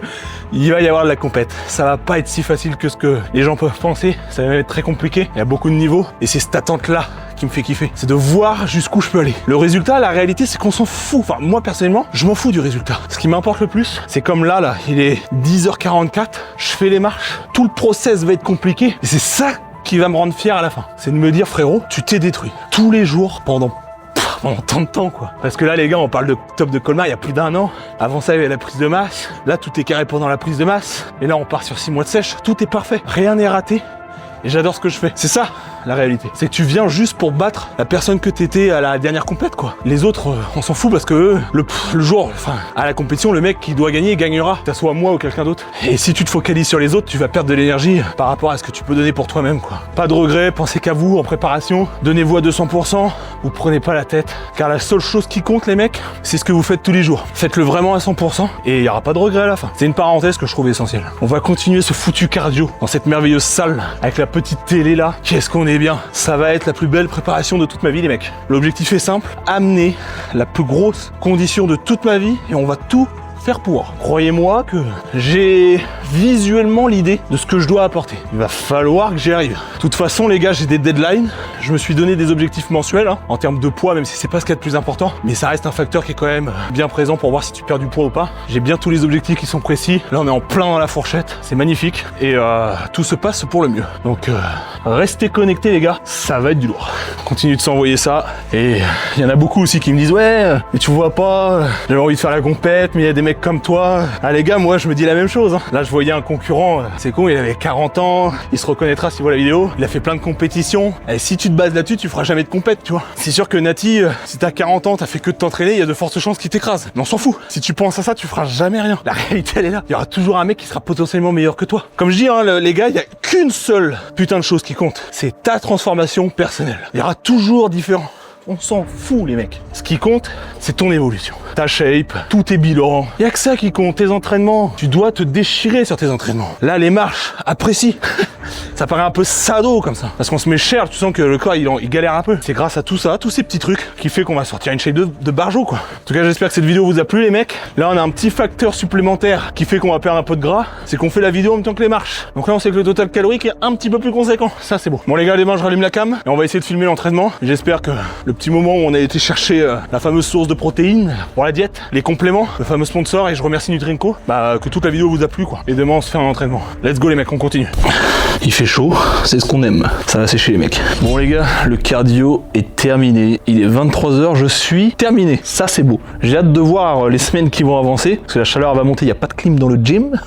[SPEAKER 2] il va y avoir de la compète. Ça va pas être si facile que ce que les gens peuvent penser. Ça va même être très compliqué. Il y a beaucoup de niveaux et c'est cette attente-là qui me fait kiffer. C'est de voir jusqu'où je peux aller. Le résultat, la réalité, c'est qu'on s'en fout. Enfin, moi, personnellement, je m'en fous du résultat. Ce qui m'importe le plus, c'est comme là, il est 10h44, je fais les marches. Tout le process va être compliqué et c'est ça qui va me rendre fier à la fin. C'est de me dire, frérot, tu t'es détruit. Tous les jours, pendant tant de temps quoi. Parce que là les gars, on parle de top de Colmar il y a plus d'1 an. Avant ça il y avait la prise de masse. Là tout est carré pendant la prise de masse. Et là on part sur 6 mois de sèche. Tout est parfait. Rien n'est raté. Et j'adore ce que je fais. C'est ça la réalité. C'est que tu viens juste pour battre la personne que t'étais à la dernière compète quoi. Les autres, on s'en fout parce que eux, le jour, enfin, à la compétition, le mec qui doit gagner, gagnera. Que ça soit moi ou quelqu'un d'autre. Et si tu te focalises sur les autres, tu vas perdre de l'énergie par rapport à ce que tu peux donner pour toi-même quoi. Pas de regrets, pensez qu'à vous en préparation. Donnez-vous à 200%. Vous prenez pas la tête. Car la seule chose qui compte les mecs, c'est ce que vous faites tous les jours. Faites-le vraiment à 100% et il y aura pas de regrets à la fin. C'est une parenthèse que je trouve essentielle. On va continuer ce foutu cardio dans cette merveilleuse salle avec la petite télé là. Qu'est-ce qu'on est bien. Ça va être la plus belle préparation de toute ma vie les mecs. L'objectif est simple, amener la plus grosse condition de toute ma vie et on va tout faire pour. Croyez-moi que j'ai visuellement l'idée de ce que je dois apporter. Il va falloir que j'y arrive. De toute façon les gars, j'ai des deadlines. Je me suis donné des objectifs mensuels hein, en termes de poids, même si c'est pas ce qu'il y a de plus important. Mais ça reste un facteur qui est quand même bien présent pour voir si tu perds du poids ou pas. J'ai bien tous les objectifs qui sont précis. Là on est en plein dans la fourchette. C'est magnifique. Et tout se passe pour le mieux. Donc restez connectés les gars. Ça va être du lourd. Continue de s'envoyer ça. Et il y en a beaucoup aussi qui me disent ouais, mais tu vois pas, j'avais envie de faire la compète, mais il y a des mecs
[SPEAKER 4] mec comme toi. Ah les gars, moi je me dis la même chose. Là je voyais un concurrent, c'est con, il avait 40 ans, il se reconnaîtra s'il voit la vidéo. Il a fait plein de compétitions. Et si tu te bases là-dessus, tu feras jamais de compète, tu vois. C'est sûr que Nati, si t'as 40 ans, t'as fait que de t'entraîner, il y a de fortes chances qu'il t'écrase. Mais on s'en fout. Si tu penses à ça, tu feras jamais rien. La réalité elle est là. Il y aura toujours un mec qui sera potentiellement meilleur que toi. Comme je dis, les gars, il y a qu'une seule putain de chose qui compte. C'est ta transformation personnelle. Il y aura toujours différent. On s'en fout les mecs. Ce qui compte, c'est ton évolution. Ta shape, tous tes bilans. Y'a que ça qui compte, tes entraînements. Tu dois te déchirer sur tes entraînements. Là, les marches, apprécie. Ça paraît un peu sado comme ça. Parce qu'on se met cher, tu sens que le corps il galère un peu. C'est grâce à tout ça, tous ces petits trucs, qui fait qu'on va sortir une shape de barjo quoi. En tout cas, j'espère que cette vidéo vous a plu les mecs. Là, on a un petit facteur supplémentaire qui fait qu'on va perdre un peu de gras. C'est qu'on fait la vidéo en même temps que les marches. Donc là, on sait que le total calorique est un petit peu plus conséquent. Ça, c'est beau. Bon les gars, demain, je rallume la cam et on va essayer de filmer l'entraînement. J'espère que le petit moment où on a été chercher la fameuse source de protéines pour la diète, les compléments, le fameux sponsor, et je remercie Nutrinco, que toute la vidéo vous a plu quoi. Et demain, on se fait un entraînement. Let's go les mecs, on continue. Il fait chaud, c'est ce qu'on aime. Ça va sécher les mecs. Bon les gars, le cardio est terminé. Il est 23h, je suis terminé. Ça c'est beau. J'ai hâte de voir les semaines qui vont avancer, parce que la chaleur va monter, il n'y a pas de clim dans le gym.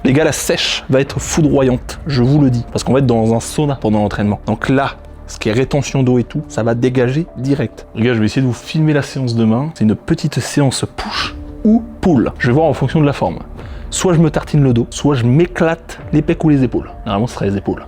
[SPEAKER 4] Les gars, la sèche va être foudroyante, je vous le dis. Parce qu'on va être dans un sauna pendant l'entraînement. Donc là, ce qui est rétention d'eau et tout, ça va dégager direct. Les gars, je vais essayer de vous filmer la séance demain. C'est une petite séance push ou pull. Je vais voir en fonction de la forme. Soit je me tartine le dos, soit je m'éclate les pecs ou les épaules. Normalement, ce serait les épaules.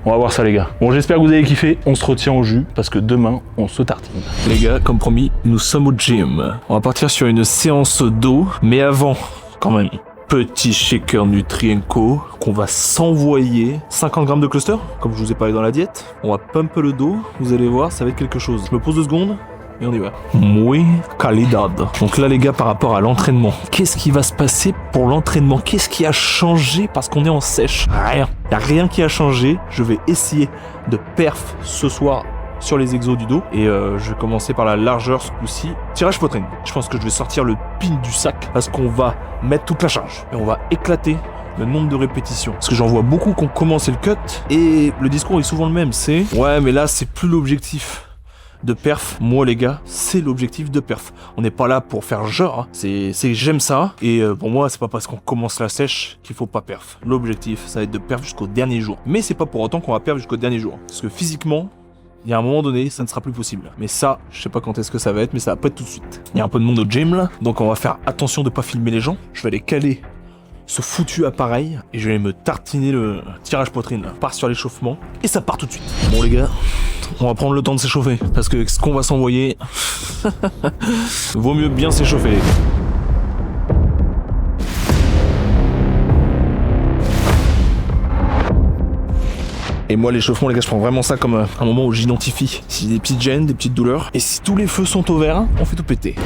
[SPEAKER 4] On va voir ça, les gars. Bon, j'espère que vous avez kiffé. On se retient au jus, parce que demain, on se tartine.
[SPEAKER 1] Les gars, comme promis, nous sommes au gym. On va partir sur une séance d'eau, mais avant, quand même, petit shaker Nutrinco qu'on va s'envoyer. 50 grammes de cluster, comme je vous ai parlé dans la diète. On va pump le dos, vous allez voir, ça va être quelque chose. Je me pose 2 secondes. Et on y va. Muy calidad. Donc là les gars, par rapport à l'entraînement, qu'est-ce qui va se passer pour l'entraînement? Qu'est-ce qui a changé parce qu'on est en sèche? Rien. Il n'y a rien qui a changé. Je vais essayer de perf ce soir sur les exos du dos. Et je vais commencer par la largeur ce coup-ci. Tirage poitrine. Je pense que je vais sortir le pin du sac parce qu'on va mettre toute la charge. Et on va éclater le nombre de répétitions. Parce que j'en vois beaucoup qui ont commencé le cut. Et le discours est souvent le même. C'est ouais mais là c'est plus l'objectif de perf. Moi les gars, c'est l'objectif de perf. On n'est pas là pour faire genre, hein. C'est j'aime ça. Et pour moi, c'est pas parce qu'on commence la sèche qu'il faut pas perf. L'objectif, ça va être de perf jusqu'au dernier jour. Mais c'est pas pour autant qu'on va perf jusqu'au dernier jour. Parce que physiquement, il y a un moment donné, ça ne sera plus possible. Mais ça, je sais pas quand est-ce que ça va être, mais ça va pas être tout de suite. Il y a un peu de monde au gym là, donc on va faire attention de pas filmer les gens. Je vais aller caler ce foutu appareil et je vais me tartiner le tirage poitrine. On part sur l'échauffement et ça part tout de suite. Bon les gars, on va prendre le temps de s'échauffer parce que ce qu'on va s'envoyer vaut mieux bien s'échauffer. Et moi l'échauffement les gars, je prends vraiment ça comme un moment où j'identifie si des petites gênes, des petites douleurs, et si tous les feux sont au vert, on fait tout péter.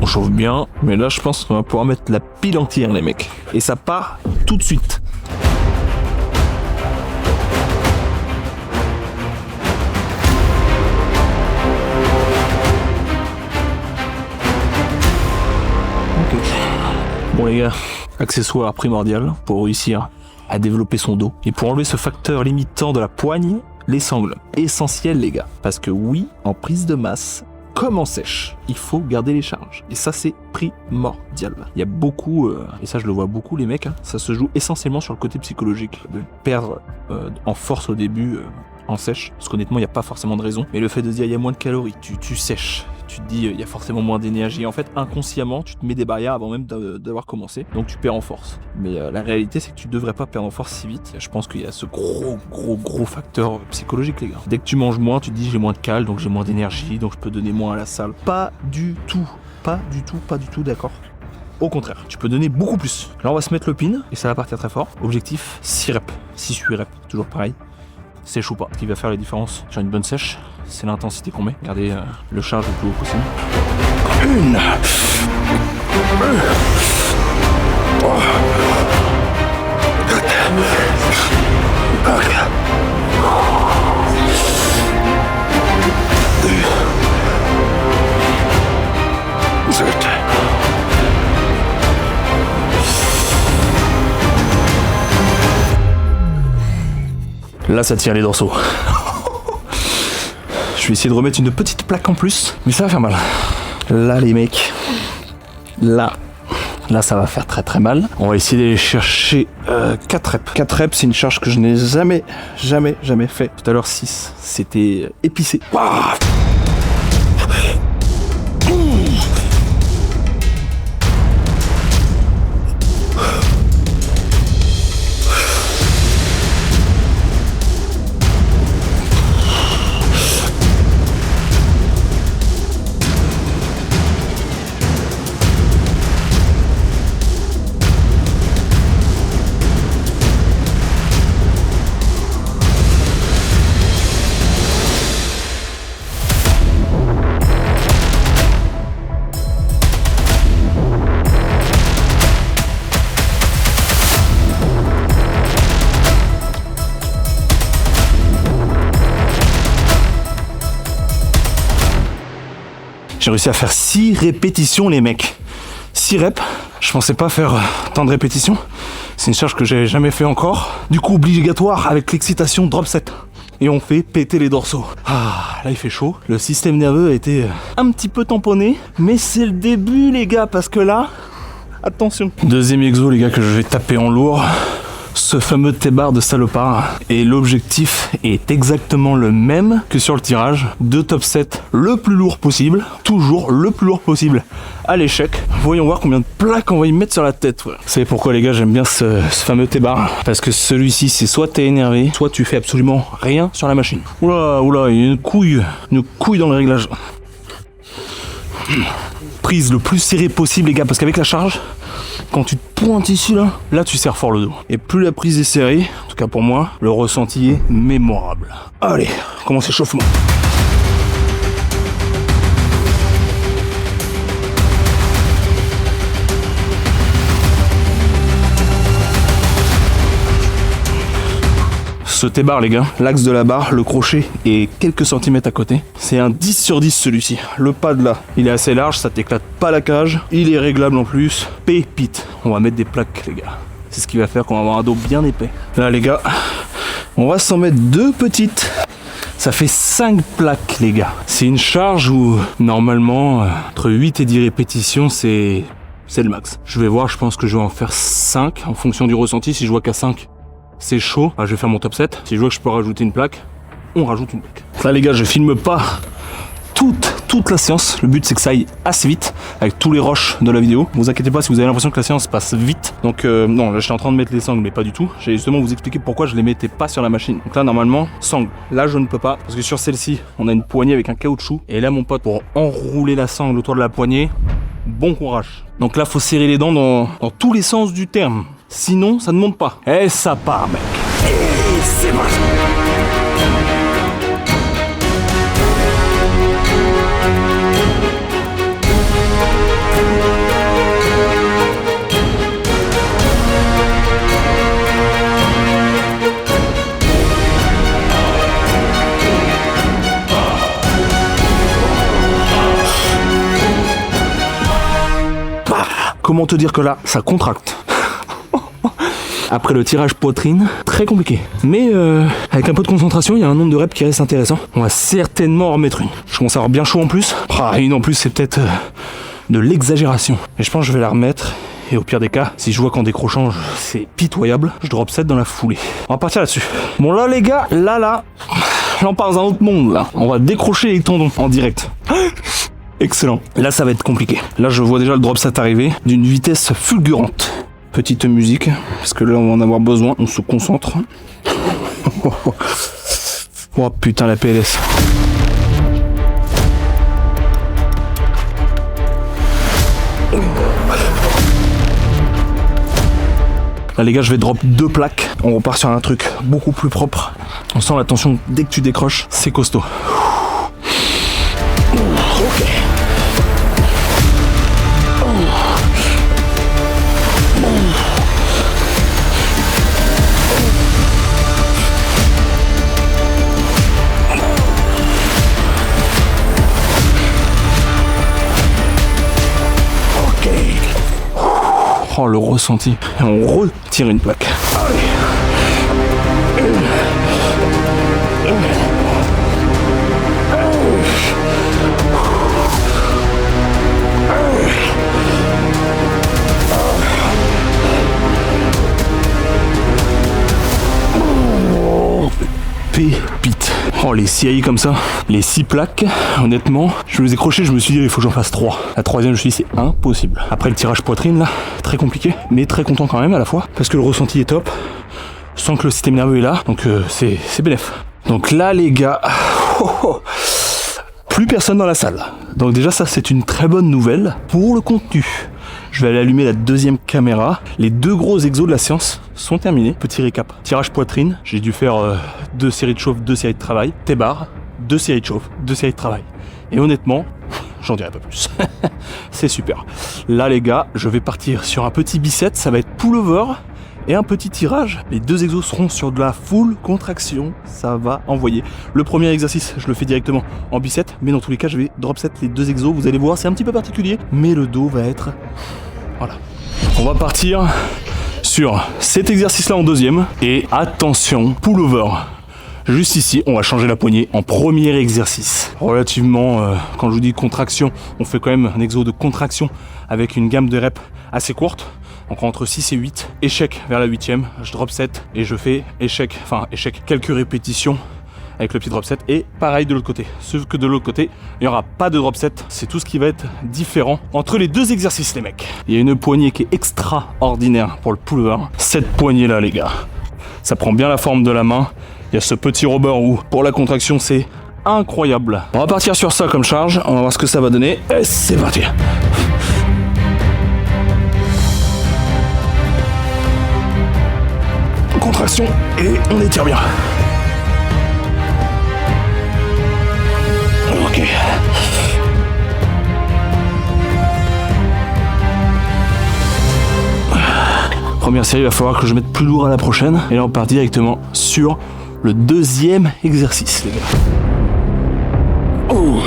[SPEAKER 1] On chauffe bien, mais là je pense qu'on va pouvoir mettre la pile entière les mecs. Et ça part tout de suite. Ok. Bon les gars, accessoire primordial pour réussir à développer son dos. Et pour enlever ce facteur limitant de la poigne, les sangles. Essentiel les gars. Parce que oui, en prise de masse, comme en sèche, il faut garder les charges. Et ça, c'est primordial. Il y a beaucoup, et ça je le vois beaucoup les mecs, hein, ça se joue essentiellement sur le côté psychologique. De perdre en force au début en sèche, parce qu'honnêtement, il n'y a pas forcément de raison. Mais le fait de se dire, il y a moins de calories, tu sèches. Tu te dis, il y a forcément moins d'énergie. En fait, inconsciemment, tu te mets des barrières avant même d'avoir commencé. Donc, tu perds en force. Mais la réalité, c'est que tu devrais pas perdre en force si vite. Je pense qu'il y a ce gros facteur psychologique, les gars. Dès que tu manges moins, tu te dis, j'ai moins de calories, donc j'ai moins d'énergie, donc je peux donner moins à la salle. Pas du tout, d'accord. Au contraire, tu peux donner beaucoup plus. Là, on va se mettre le pin et ça va partir très fort. Objectif, 6 reps. 6-8 reps, toujours pareil. Sèche ou pas. Ce qui va faire la différence sur une bonne sèche, c'est l'intensité qu'on met. Regardez le charge le plus haut possible. 1, 2, 7. Là, ça tire les dorsaux. Je vais essayer de remettre une petite plaque en plus, mais ça va faire mal. Là les mecs, là ça va faire très très mal. On va essayer d'aller chercher 4 reps. 4 reps, c'est une charge que je n'ai jamais fait. Tout à l'heure 6, c'était épicé. Waouh. J'ai réussi à faire 6 répétitions les mecs. 6 reps. Je pensais pas faire tant de répétitions. C'est une charge que j'ai jamais fait encore. Du coup obligatoire avec l'excitation drop set. Et on fait péter les dorsaux. Ah, là il fait chaud. Le système nerveux a été un petit peu tamponné. Mais c'est le début les gars, parce que là, attention. Deuxième exo les gars que je vais taper en lourd. Ce fameux T-bar de salopard. Et l'objectif est exactement le même que sur le tirage. De top 7 le plus lourd possible. Toujours le plus lourd possible à l'échec. Voyons voir combien de plaques on va y mettre sur la tête. Vous savez pourquoi les gars j'aime bien ce fameux T-bar? Parce que celui-ci c'est soit t'es énervé, soit tu fais absolument rien sur la machine. Oula, il y a une couille dans le réglage. Prise le plus serré possible les gars, parce qu'avec la charge, quand tu te pointes ici là tu serres fort le dos. Et plus la prise est serrée, en tout cas pour moi, le ressenti est mémorable. Allez, commence l'échauffement. Ce T-bar les gars, l'axe de la barre, le crochet est quelques centimètres à côté. C'est un 10 sur 10 celui-ci. Le pad là, il est assez large, ça t'éclate pas la cage. Il est réglable en plus. Pépite. On va mettre des plaques les gars. C'est ce qui va faire qu'on va avoir un dos bien épais. Là les gars, on va s'en mettre 2 petites. Ça fait 5 plaques les gars. C'est une charge où normalement entre 8 et 10 répétitions c'est le max. Je vais voir, je pense que je vais en faire 5 en fonction du ressenti. Si je vois qu'à 5 c'est chaud, je vais faire mon top 7. Si je vois que je peux rajouter une plaque, on rajoute une plaque. Là les gars, je filme pas toute la séance. Le but c'est que ça aille assez vite avec tous les rushs de la vidéo. Vous inquiétez pas si vous avez l'impression que la séance passe vite. Donc non, là j'étais en train de mettre les sangles mais pas du tout. J'ai justement vous expliquer pourquoi je les mettais pas sur la machine. Donc là normalement, sangle. Là je ne peux pas parce que sur celle-ci, on a une poignée avec un caoutchouc. Et là mon pote, pour enrouler la sangle autour de la poignée, bon courage. Donc là faut serrer les dents dans tous les sens du terme. Sinon, ça ne monte pas. Et ça part, mec. Et c'est parti. Comment te dire que là, ça contracte. Après le tirage poitrine, très compliqué. Mais avec un peu de concentration, il y a un nombre de reps qui reste intéressant. On va certainement en remettre une. Je commence à avoir bien chaud en plus. Une en plus, c'est peut-être de l'exagération. Mais je pense que je vais la remettre. Et au pire des cas, si je vois qu'en décrochant, c'est pitoyable, je drop 7 dans la foulée. On va partir là-dessus. Bon là les gars, là, on part dans un autre monde là. On va décrocher les tendons en direct. Excellent. Là, ça va être compliqué. Là, je vois déjà le drop set arriver d'une vitesse fulgurante. Petite musique, parce que là on va en avoir besoin, on se concentre. Oh putain la PLS. Là les gars, je vais drop 2 plaques, on repart sur un truc beaucoup plus propre. On sent la tension dès que tu décroches, c'est costaud. Ok. Oh le ressenti. Et on retire une plaque. Allez. pépite. Oh, les séries comme ça, les 6 plaques, honnêtement, je les ai crochées, je me suis dit il faut que j'en fasse 3. La troisième, je me suis dit c'est impossible. Après le tirage poitrine là, très compliqué, mais très content quand même à la fois, parce que le ressenti est top, sans que le système nerveux est là, donc c'est bénef. Donc là les gars, plus personne dans la salle. Donc déjà ça c'est une très bonne nouvelle pour le contenu. Je vais aller allumer la deuxième caméra. Les 2 gros exos de la séance sont terminés. Petit récap. Tirage poitrine, j'ai dû faire 2 séries de chauffe, 2 séries de travail. T-bar, 2 séries de chauffe, 2 séries de travail. Et honnêtement, j'en dirai pas plus. C'est super. Là les gars, je vais partir sur un petit bicep, ça va être pullover et un petit tirage. Les 2 exos seront sur de la full contraction, ça va envoyer. Le premier exercice, je le fais directement en bicep, mais dans tous les cas, je vais drop set les 2 exos, vous allez voir, c'est un petit peu particulier, mais le dos va être... Voilà. On va partir sur cet exercice-là en deuxième, et attention, pullover. Juste ici, on va changer la poignée en premier exercice. Relativement, quand je vous dis contraction, on fait quand même un exo de contraction avec une gamme de reps assez courte. Donc entre 6 et 8, échec vers la 8ème, je drop set et je fais échec, quelques répétitions avec le petit drop set et pareil de l'autre côté. Sauf que de l'autre côté, il n'y aura pas de drop set, c'est tout ce qui va être différent entre les 2 exercices les mecs. Il y a une poignée qui est extraordinaire pour le pullover. Cette poignée là les gars, ça prend bien la forme de la main. Il y a ce petit rubber où pour la contraction c'est incroyable. On va partir sur ça comme charge, on va voir ce que ça va donner et c'est parti. Contraction et on étire bien. Ok. Première série, il va falloir que je mette plus lourd à la prochaine. Et là on part directement sur le 2e exercice les gars. Oh.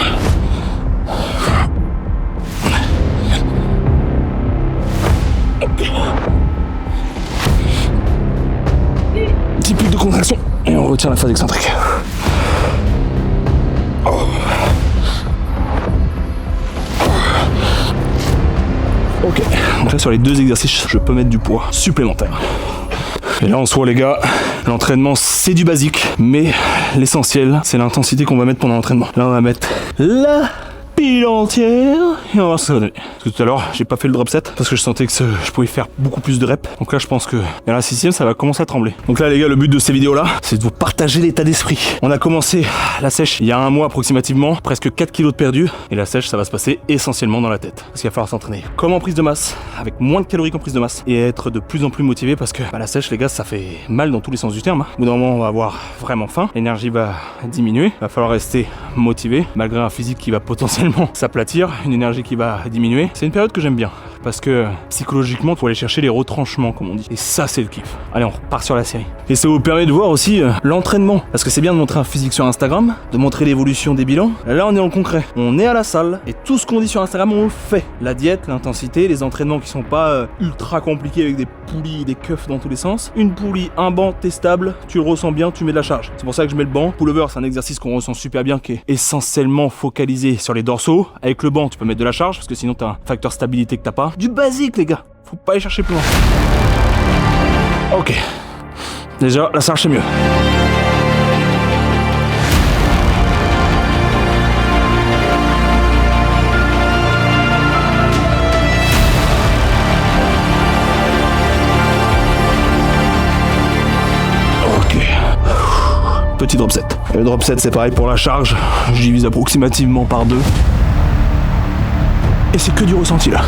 [SPEAKER 1] Petit pic de contraction et on retient la phase excentrique. Oh. Ok, donc là sur les 2 exercices, je peux mettre du poids supplémentaire. Et là en soi les gars, l'entraînement c'est du basique, mais l'essentiel c'est l'intensité qu'on va mettre pendant l'entraînement. Là on va mettre la pile entière et on va voir ce que ça va donner. Parce que tout à l'heure j'ai pas fait le drop set parce que je sentais que je pouvais faire beaucoup plus de reps. Donc là je pense que vers la 6ème ça va commencer à trembler. Donc là les gars, le but de ces vidéos là c'est de vous partager l'état d'esprit. On a commencé la sèche il y a 1 mois approximativement, presque 4 kilos de perdu, et la sèche ça va se passer essentiellement dans la tête. Parce qu'il va falloir s'entraîner comme en prise de masse, avec moins de calories qu'en prise de masse, et être de plus en plus motivé parce que la sèche les gars ça fait mal dans tous les sens du terme. Au bout d'un moment on va avoir vraiment faim, l'énergie va diminuer, il va falloir rester motivé malgré un physique qui va potentiellement s'aplatir, une énergie qui va diminuer. C'est une période que j'aime bien parce que psychologiquement il faut aller chercher les retranchements comme on dit, et ça c'est le kiff. Allez, on repart sur la série et ça vous permet de voir aussi l'entraînement, parce que c'est bien de montrer un physique sur Instagram, de montrer l'évolution des bilans. Là on est en concret, on est à la salle et tout ce qu'on dit sur Instagram on le fait. La diète, l'intensité, les entraînements qui sont pas ultra compliqués avec des poulies et des keufs dans tous les sens. Une poulie, un banc, t'es stable, tu le ressens bien, tu mets de la charge. C'est pour ça que je mets le banc. Pullover c'est un exercice qu'on ressent super bien, qui est essentiellement focalisé sur les dorsaux. Avec le banc tu peux mettre de la charge parce que sinon t'as un facteur stabilité que t'as pas. Du basique les gars, faut pas aller chercher plus loin. Ok, déjà la charge c'est mieux. Petit drop set. Et le drop set c'est pareil pour la charge, je divise approximativement par 2. Et c'est que du ressenti là.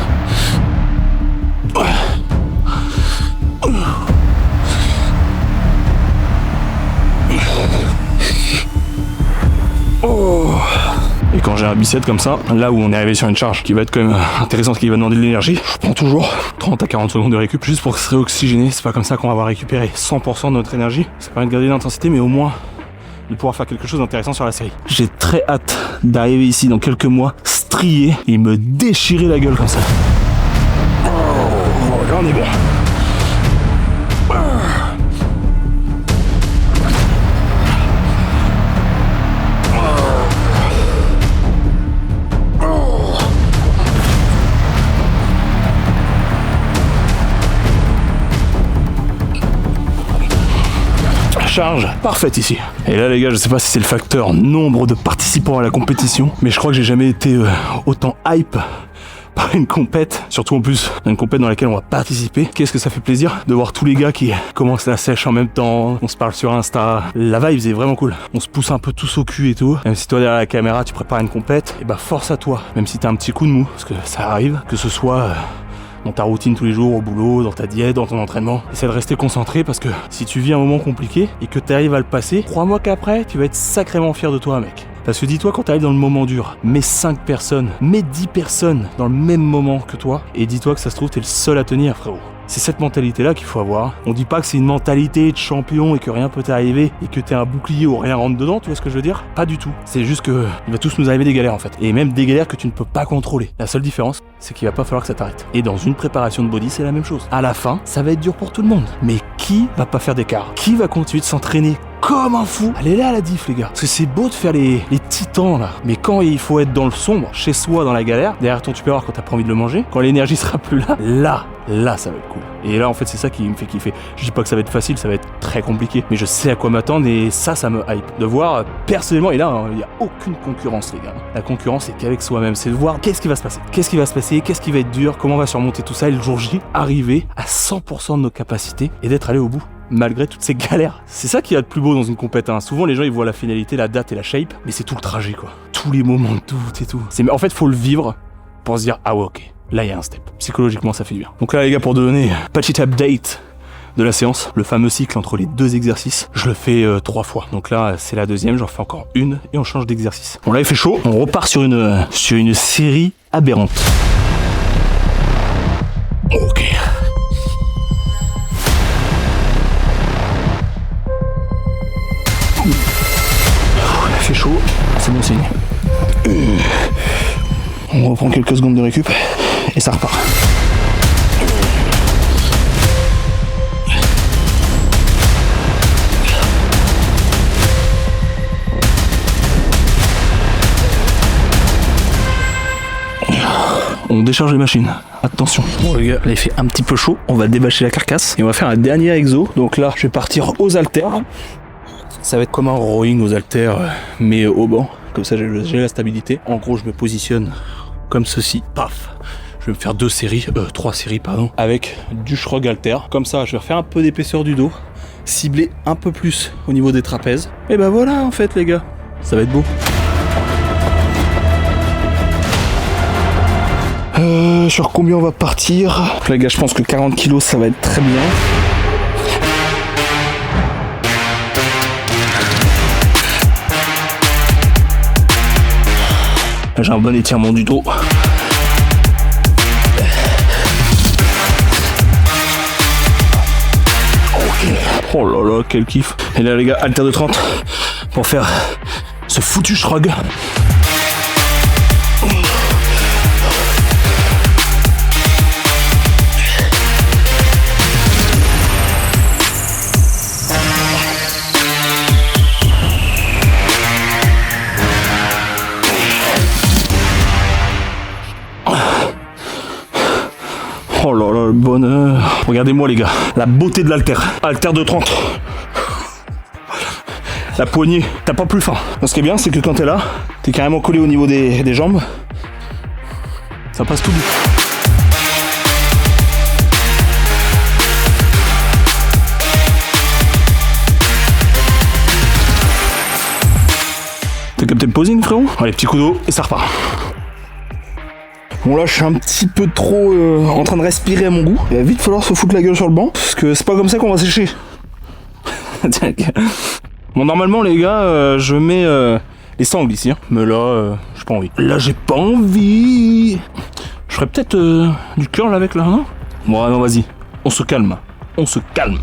[SPEAKER 1] Oh. Et quand j'ai un bicep comme ça, là où on est arrivé sur une charge qui va être quand même intéressante, qui va demander de l'énergie, je prends toujours 30 à 40 secondes de récup juste pour se réoxygéner. C'est pas comme ça qu'on va avoir récupéré 100% de notre énergie. Ça permet de garder l'intensité, mais au moins de pouvoir faire quelque chose d'intéressant sur la série. J'ai très hâte d'arriver ici dans quelques mois, strier et me déchirer la gueule comme ça. Oh, là on est bon. charge parfaite ici. Et là les gars, je sais pas si c'est le facteur nombre de participants à la compétition, mais je crois que j'ai jamais été autant hype par une compète, surtout en plus une compète dans laquelle on va participer. Qu'est-ce que ça fait plaisir de voir tous les gars qui commencent la sèche en même temps, on se parle sur Insta. La vibe est vraiment cool. On se pousse un peu tous au cul et tout. Même si toi derrière la caméra tu prépares une compète, et bah force à toi, même si t'as un petit coup de mou, parce que ça arrive, que ce soit dans ta routine tous les jours, au boulot, dans ta diète, dans ton entraînement. Essaie de rester concentré parce que si tu vis un moment compliqué et que tu arrives à le passer, crois-moi qu'après, tu vas être sacrément fier de toi, mec. Parce que dis-toi, quand tu arrives dans le moment dur, mets 5 personnes, mets 10 personnes dans le même moment que toi, et dis-toi que ça se trouve, t'es le seul à tenir, frérot. C'est cette mentalité-là qu'il faut avoir. On dit pas que c'est une mentalité de champion et que rien peut t'arriver et que t'es un bouclier où rien rentre dedans, tu vois ce que je veux dire? Pas du tout. C'est juste que il va tous nous arriver des galères en fait. Et même des galères que tu ne peux pas contrôler. La seule différence, c'est qu'il va pas falloir que ça t'arrête. Et dans une préparation de body, c'est la même chose. À la fin, ça va être dur pour tout le monde. Mais qui va pas faire d'écart? Qui va continuer de s'entraîner comme un fou? Allez là la diff les gars. Parce que c'est beau de faire les titans là. Mais quand il faut être dans le sombre, chez soi, dans la galère, derrière ton tupperware quand t'as pas envie de le manger, quand l'énergie sera plus là, là ça va être cool. Et là en fait c'est ça qui me fait kiffer. Je dis pas que ça va être facile, ça va être très compliqué, mais je sais à quoi m'attendre et ça me hype. De voir personnellement, et là il y a aucune concurrence les gars. La concurrence c'est qu'avec soi-même, c'est de voir qu'est-ce qui va se passer, qu'est-ce qui va être dur, comment on va surmonter tout ça et le jour J, arriver à 100% de nos capacités et d'être allé au bout. Malgré toutes ces galères. C'est ça qui est le plus beau dans une compète. Souvent les gens ils voient la finalité, la date et la shape, mais c'est tout le trajet quoi. Tous les moments de doute et tout. En fait faut le vivre pour se dire ah ouais ok, là il y a un step. Psychologiquement ça fait du bien. Donc là les gars, pour donner petit update de la séance, le fameux cycle entre les 2 exercices, je le fais 3 fois. Donc là c'est la deuxième, j'en fais encore une et on change d'exercice. Bon là il fait chaud, on repart sur une série aberrante. Ok. Il fait chaud, c'est bon signe. On reprend quelques secondes de récup et ça repart. On décharge les machines. Attention. Bon les gars, là il fait un petit peu chaud. On va débâcher la carcasse et on va faire un dernier exo. Donc là, je vais partir aux haltères. Ça va être comme un rowing aux haltères, mais au banc. Comme ça, j'ai la stabilité. En gros, je me positionne comme ceci. Paf. Je vais me faire 3 séries, avec du shrug halter. Comme ça, je vais refaire un peu d'épaisseur du dos, cibler un peu plus au niveau des trapèzes. Et ben voilà, en fait, les gars, ça va être beau. Sur combien on va partir? Les gars, je pense que 40 kilos, ça va être très bien. J'ai un bon étirement du dos. Ok. Oh là là, quel kiff. Et là les gars, haltère de 30 pour faire ce foutu shrug. Oh là là, le bonheur. Regardez-moi les gars, la beauté de l'haltère. Haltère de 30. La poignée, t'as pas plus faim. Ce qui est bien, c'est que quand t'es là, t'es carrément collé au niveau des jambes. Ça passe tout doux. T'as capté le posing, frérot? Allez, petit coup d'eau et ça repart. Bon là je suis un petit peu trop en train de respirer à mon goût. Il va vite falloir se foutre la gueule sur le banc, parce que c'est pas comme ça qu'on va sécher. Bon normalement les gars, je mets les sangles ici, mais là j'ai pas envie. Là j'ai pas envie. Je ferais peut-être du curl avec là, non? Bon non vas-y, on se calme. On se calme.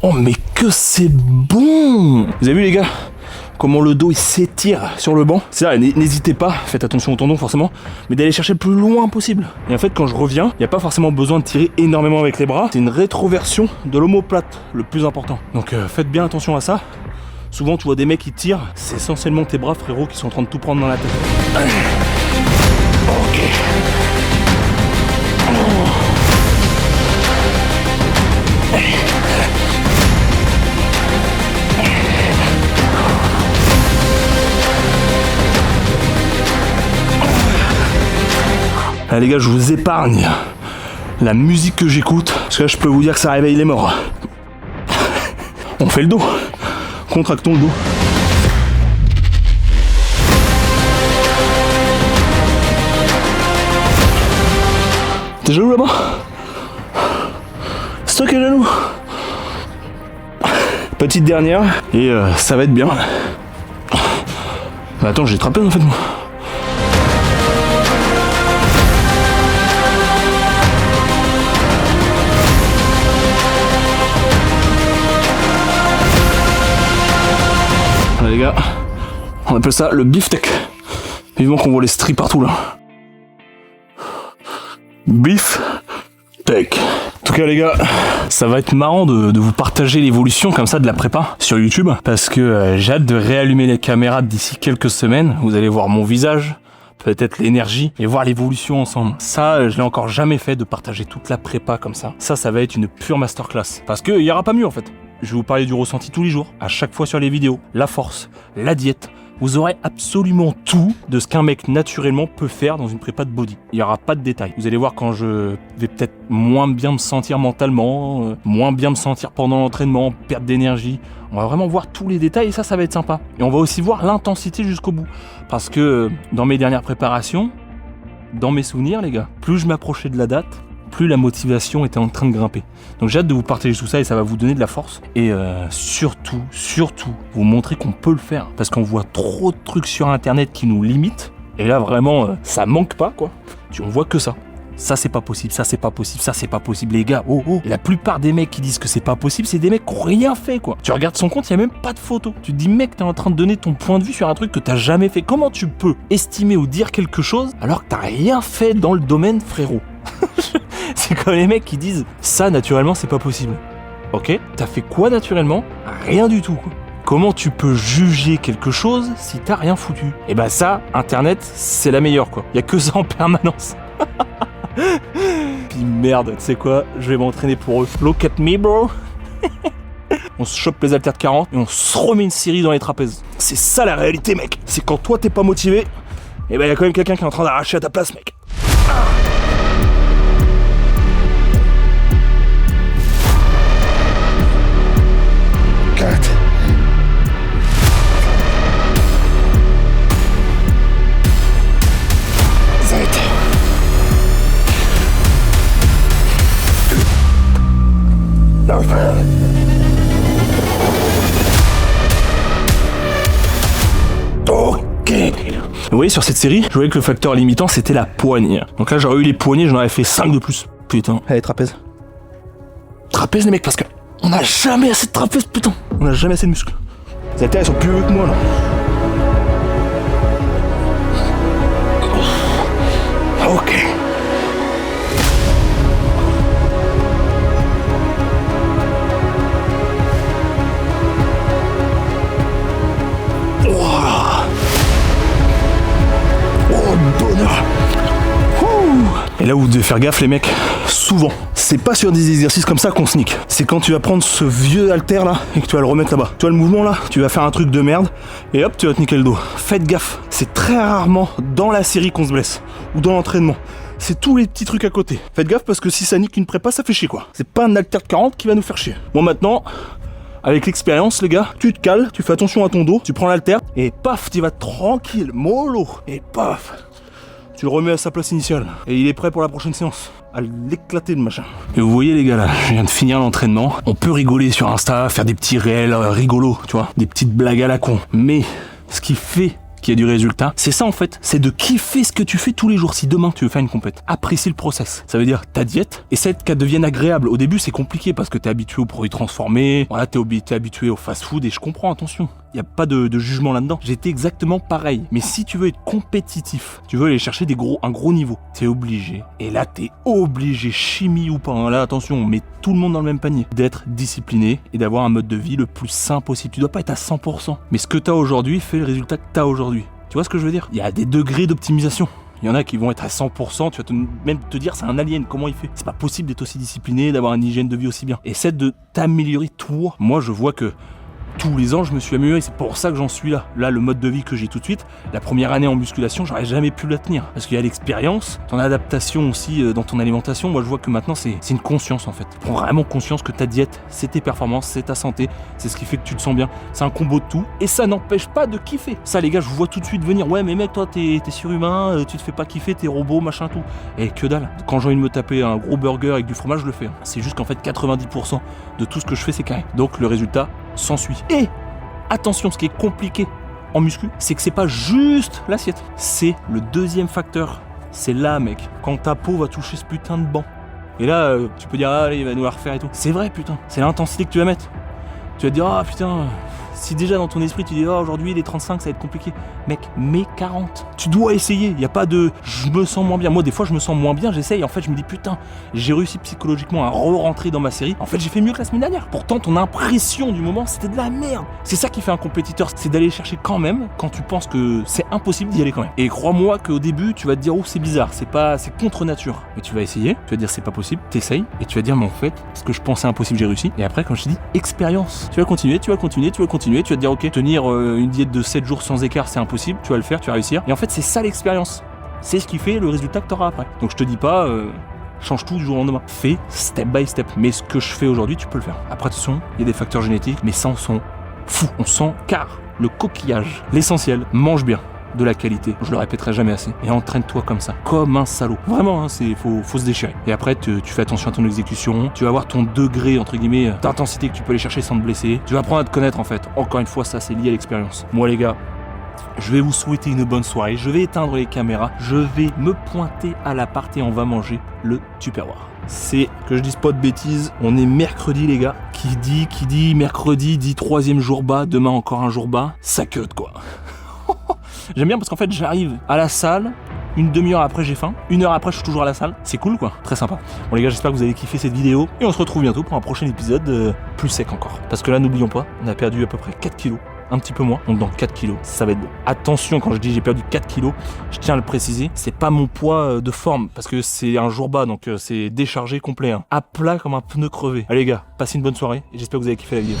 [SPEAKER 1] Oh mais que c'est bon! Vous avez vu les gars? comment le dos il s'étire sur le banc. C'est ça, n'hésitez pas, faites attention aux tendons forcément, mais d'aller chercher le plus loin possible. Et en fait quand je reviens, il n'y a pas forcément besoin de tirer énormément avec les bras, c'est une rétroversion de l'omoplate, le plus important. Donc faites bien attention à ça. Souvent tu vois des mecs qui tirent, c'est essentiellement tes bras frérot qui sont en train de tout prendre dans la tête. Ok. Là les gars, je vous épargne la musique que j'écoute, parce que là je peux vous dire que ça réveille les morts. On fait le dos, contractons le dos. T'es jaloux là-bas? C'est toi qui es jaloux? Petite dernière, et ça va être bien. Bah attends, j'ai trapèze en fait moi. Les gars, on appelle ça le beefsteak. Vivement qu'on voit les stries partout là. Beefsteak. En tout cas les gars, ça va être marrant de vous partager l'évolution comme ça de la prépa sur YouTube, parce que j'ai hâte de réallumer les caméras d'ici quelques semaines. Vous allez voir mon visage, peut-être l'énergie, et voir l'évolution ensemble. Ça, je l'ai encore jamais fait, de partager toute la prépa comme ça. Ça va être une pure masterclass. Parce qu'il n'y aura pas mieux en fait. Je vais vous parler du ressenti tous les jours, à chaque fois sur les vidéos, la force, la diète. Vous aurez absolument tout de ce qu'un mec naturellement peut faire dans une prépa de body. Il n'y aura pas de détails. Vous allez voir quand je vais peut-être moins bien me sentir mentalement, moins bien me sentir pendant l'entraînement, perte d'énergie. On va vraiment voir tous les détails et ça va être sympa. Et on va aussi voir l'intensité jusqu'au bout. Parce que dans mes dernières préparations, dans mes souvenirs les gars, plus je m'approchais de la date, plus la motivation était en train de grimper. Donc j'ai hâte de vous partager tout ça et ça va vous donner de la force. Et surtout, vous montrer qu'on peut le faire. Parce qu'on voit trop de trucs sur internet qui nous limitent. Et là vraiment, ça manque pas quoi. On voit que ça. Ça c'est pas possible, ça c'est pas possible, ça c'est pas possible les gars. Oh. La plupart des mecs qui disent que c'est pas possible, c'est des mecs qui ont rien fait quoi. Tu regardes son compte, il y a même pas de photo. Tu te dis mec, t'es en train de donner ton point de vue sur un truc que t'as jamais fait. Comment tu peux estimer ou dire quelque chose alors que t'as rien fait dans le domaine frérot? C'est comme les mecs qui disent ça naturellement c'est pas possible. Ok, t'as fait quoi naturellement? Rien du tout quoi. Comment tu peux juger quelque chose si t'as rien foutu? Et bah ça, internet, c'est la meilleure quoi. Y a que ça en permanence. Puis merde, tu sais quoi? Je vais m'entraîner pour eux. Look at me bro. On se chope les haltères de 40 et on se remet une série dans les trapèzes. C'est ça la réalité mec. C'est quand toi t'es pas motivé, et bah y a quand même quelqu'un qui est en train d'arracher à ta place mec. Vous voyez sur cette série, je voyais que le facteur limitant c'était la poignée. Donc là j'aurais eu les poignets, j'en aurais fait 5 de plus. Putain. Allez trapèze. Trapèze les mecs parce que on a jamais assez de trapèze putain. On a jamais assez de muscles. Les haltères elles sont plus vieux que moi là. Ok. Et là où vous devez faire gaffe les mecs, souvent, c'est pas sur des exercices comme ça qu'on sneak. C'est quand tu vas prendre ce vieux haltère là et que tu vas le remettre là-bas. Tu vois le mouvement là? Tu vas faire un truc de merde et hop tu vas te niquer le dos. Faites gaffe, c'est très rarement dans la série qu'on se blesse ou dans l'entraînement. C'est tous les petits trucs à côté. Faites gaffe parce que si ça nique une prépa, ça fait chier quoi. C'est pas un haltère de 40 qui va nous faire chier. Bon maintenant, avec l'expérience les gars, tu te cales, tu fais attention à ton dos, tu prends l'haltère et paf, tu vas tranquille, mollo et paf. Tu le remets à sa place initiale. Et il est prêt pour la prochaine séance. À l'éclater le machin. Et vous voyez les gars là, je viens de finir l'entraînement. On peut rigoler sur Insta, faire des petits réels rigolos, tu vois. Des petites blagues à la con. Mais ce qui fait qu'il y a du résultat, c'est ça en fait. C'est de kiffer ce que tu fais tous les jours. Si demain tu veux faire une compète, apprécie le process. Ça veut dire ta diète, essaie qu'elle devienne agréable. Au début c'est compliqué parce que t'es habitué aux produits transformés. Voilà, t'es habitué au fast food et je comprends, attention. Il n'y a pas de jugement là-dedans. J'étais exactement pareil. Mais si tu veux être compétitif, tu veux aller chercher un gros niveau, t'es obligé. Et là, t'es obligé, chimie ou pas. Hein, là, attention, on met tout le monde dans le même panier. D'être discipliné et d'avoir un mode de vie le plus sain possible. Tu dois pas être à 100%. Mais ce que t'as aujourd'hui fait le résultat que t'as aujourd'hui. Tu vois ce que je veux dire? Il y a des degrés d'optimisation. Il y en a qui vont être à 100%, tu vas même te dire c'est un alien, comment il fait? C'est pas possible d'être aussi discipliné, d'avoir une hygiène de vie aussi bien. Essaie de t'améliorer toi. Moi je vois que tous les ans je me suis amélioré, c'est pour ça que j'en suis là. Là le mode de vie que j'ai tout de suite, la première année en musculation, j'aurais jamais pu la tenir. Parce qu'il y a l'expérience, ton adaptation aussi dans ton alimentation, moi je vois que maintenant c'est une conscience en fait. Tu prends vraiment conscience que ta diète, c'est tes performances, c'est ta santé, c'est ce qui fait que tu te sens bien. C'est un combo de tout et ça n'empêche pas de kiffer. Ça les gars, je vous vois tout de suite venir, ouais mais mec toi t'es surhumain, tu te fais pas kiffer, t'es robot, machin tout. Et que dalle, quand j'ai envie de me taper un gros burger avec du fromage, je le fais. Hein. C'est juste qu'en fait 90% de tout ce que je fais c'est carré. Donc le résultat s'ensuit. Et attention, ce qui est compliqué en muscu, c'est que c'est pas juste l'assiette. C'est le deuxième facteur. C'est là, mec, quand ta peau va toucher ce putain de banc. Et là, tu peux dire, allez, il va nous la refaire et tout. C'est vrai, putain. C'est l'intensité que tu vas mettre. Tu vas te dire, ah putain, si déjà dans ton esprit tu dis, oh, aujourd'hui les 35 ça va être compliqué. Mec, mets 40. Tu dois essayer. Il n'y a pas de, je me sens moins bien. Moi, des fois, je me sens moins bien, j'essaye. En fait, je me dis, putain, j'ai réussi psychologiquement à re-rentrer dans ma série. En fait, j'ai fait mieux que la semaine dernière. Pourtant, ton impression du moment, c'était de la merde. C'est ça qui fait un compétiteur. C'est d'aller chercher quand même quand tu penses que c'est impossible d'y aller quand même. Et crois-moi qu'au début, tu vas te dire, oh, c'est bizarre. C'est contre nature. Mais tu vas essayer. Tu vas te dire, c'est pas possible. T'essayes. Et tu vas te dire, mais en fait, ce que je pensais impossible, j'ai réussi. Et après, quand je te dis expérience, tu vas continuer. Tu vas te dire, ok, tenir une diète de 7 jours sans écart, c'est impossible. Tu vas le faire, tu vas réussir. Et en fait, c'est ça l'expérience. C'est ce qui fait le résultat que tu auras après. Donc je te dis pas, change tout du jour au lendemain. Fais step by step. Mais ce que je fais aujourd'hui, tu peux le faire. Après, attention, il y a des facteurs génétiques, mais ça, on s'en fout. On s'en carre. Le coquillage, l'essentiel, mange bien. De la qualité, je le répéterai jamais assez. Et entraîne-toi comme ça, comme un salaud. Vraiment, hein, faut se déchirer. Et après, tu fais attention à ton exécution. Tu vas avoir ton degré, entre guillemets, d'intensité que tu peux aller chercher sans te blesser. Tu vas apprendre à te connaître en fait. Encore une fois, ça c'est lié à l'expérience. Moi les gars, je vais vous souhaiter une bonne soirée. Je vais éteindre les caméras. Je vais me pointer à l'appart et on va manger le Tupperware. C'est que je dise pas de bêtises, on est mercredi les gars. Qui dit mercredi dit 3e jour bas, demain encore un jour bas. Ça cut quoi. J'aime bien parce qu'en fait j'arrive à la salle, une demi-heure après j'ai faim, 1 heure après je suis toujours à la salle, c'est cool quoi, très sympa. Bon les gars, j'espère que vous avez kiffé cette vidéo et on se retrouve bientôt pour un prochain épisode plus sec encore. Parce que là n'oublions pas, on a perdu à peu près 4 kilos, un petit peu moins, donc dans 4 kilos, ça va être bon. Attention, quand je dis j'ai perdu 4 kilos, je tiens à le préciser, c'est pas mon poids de forme, parce que c'est un jour bas, donc c'est déchargé complet, hein. À plat comme un pneu crevé. Allez les gars, passez une bonne soirée et j'espère que vous avez kiffé la vidéo.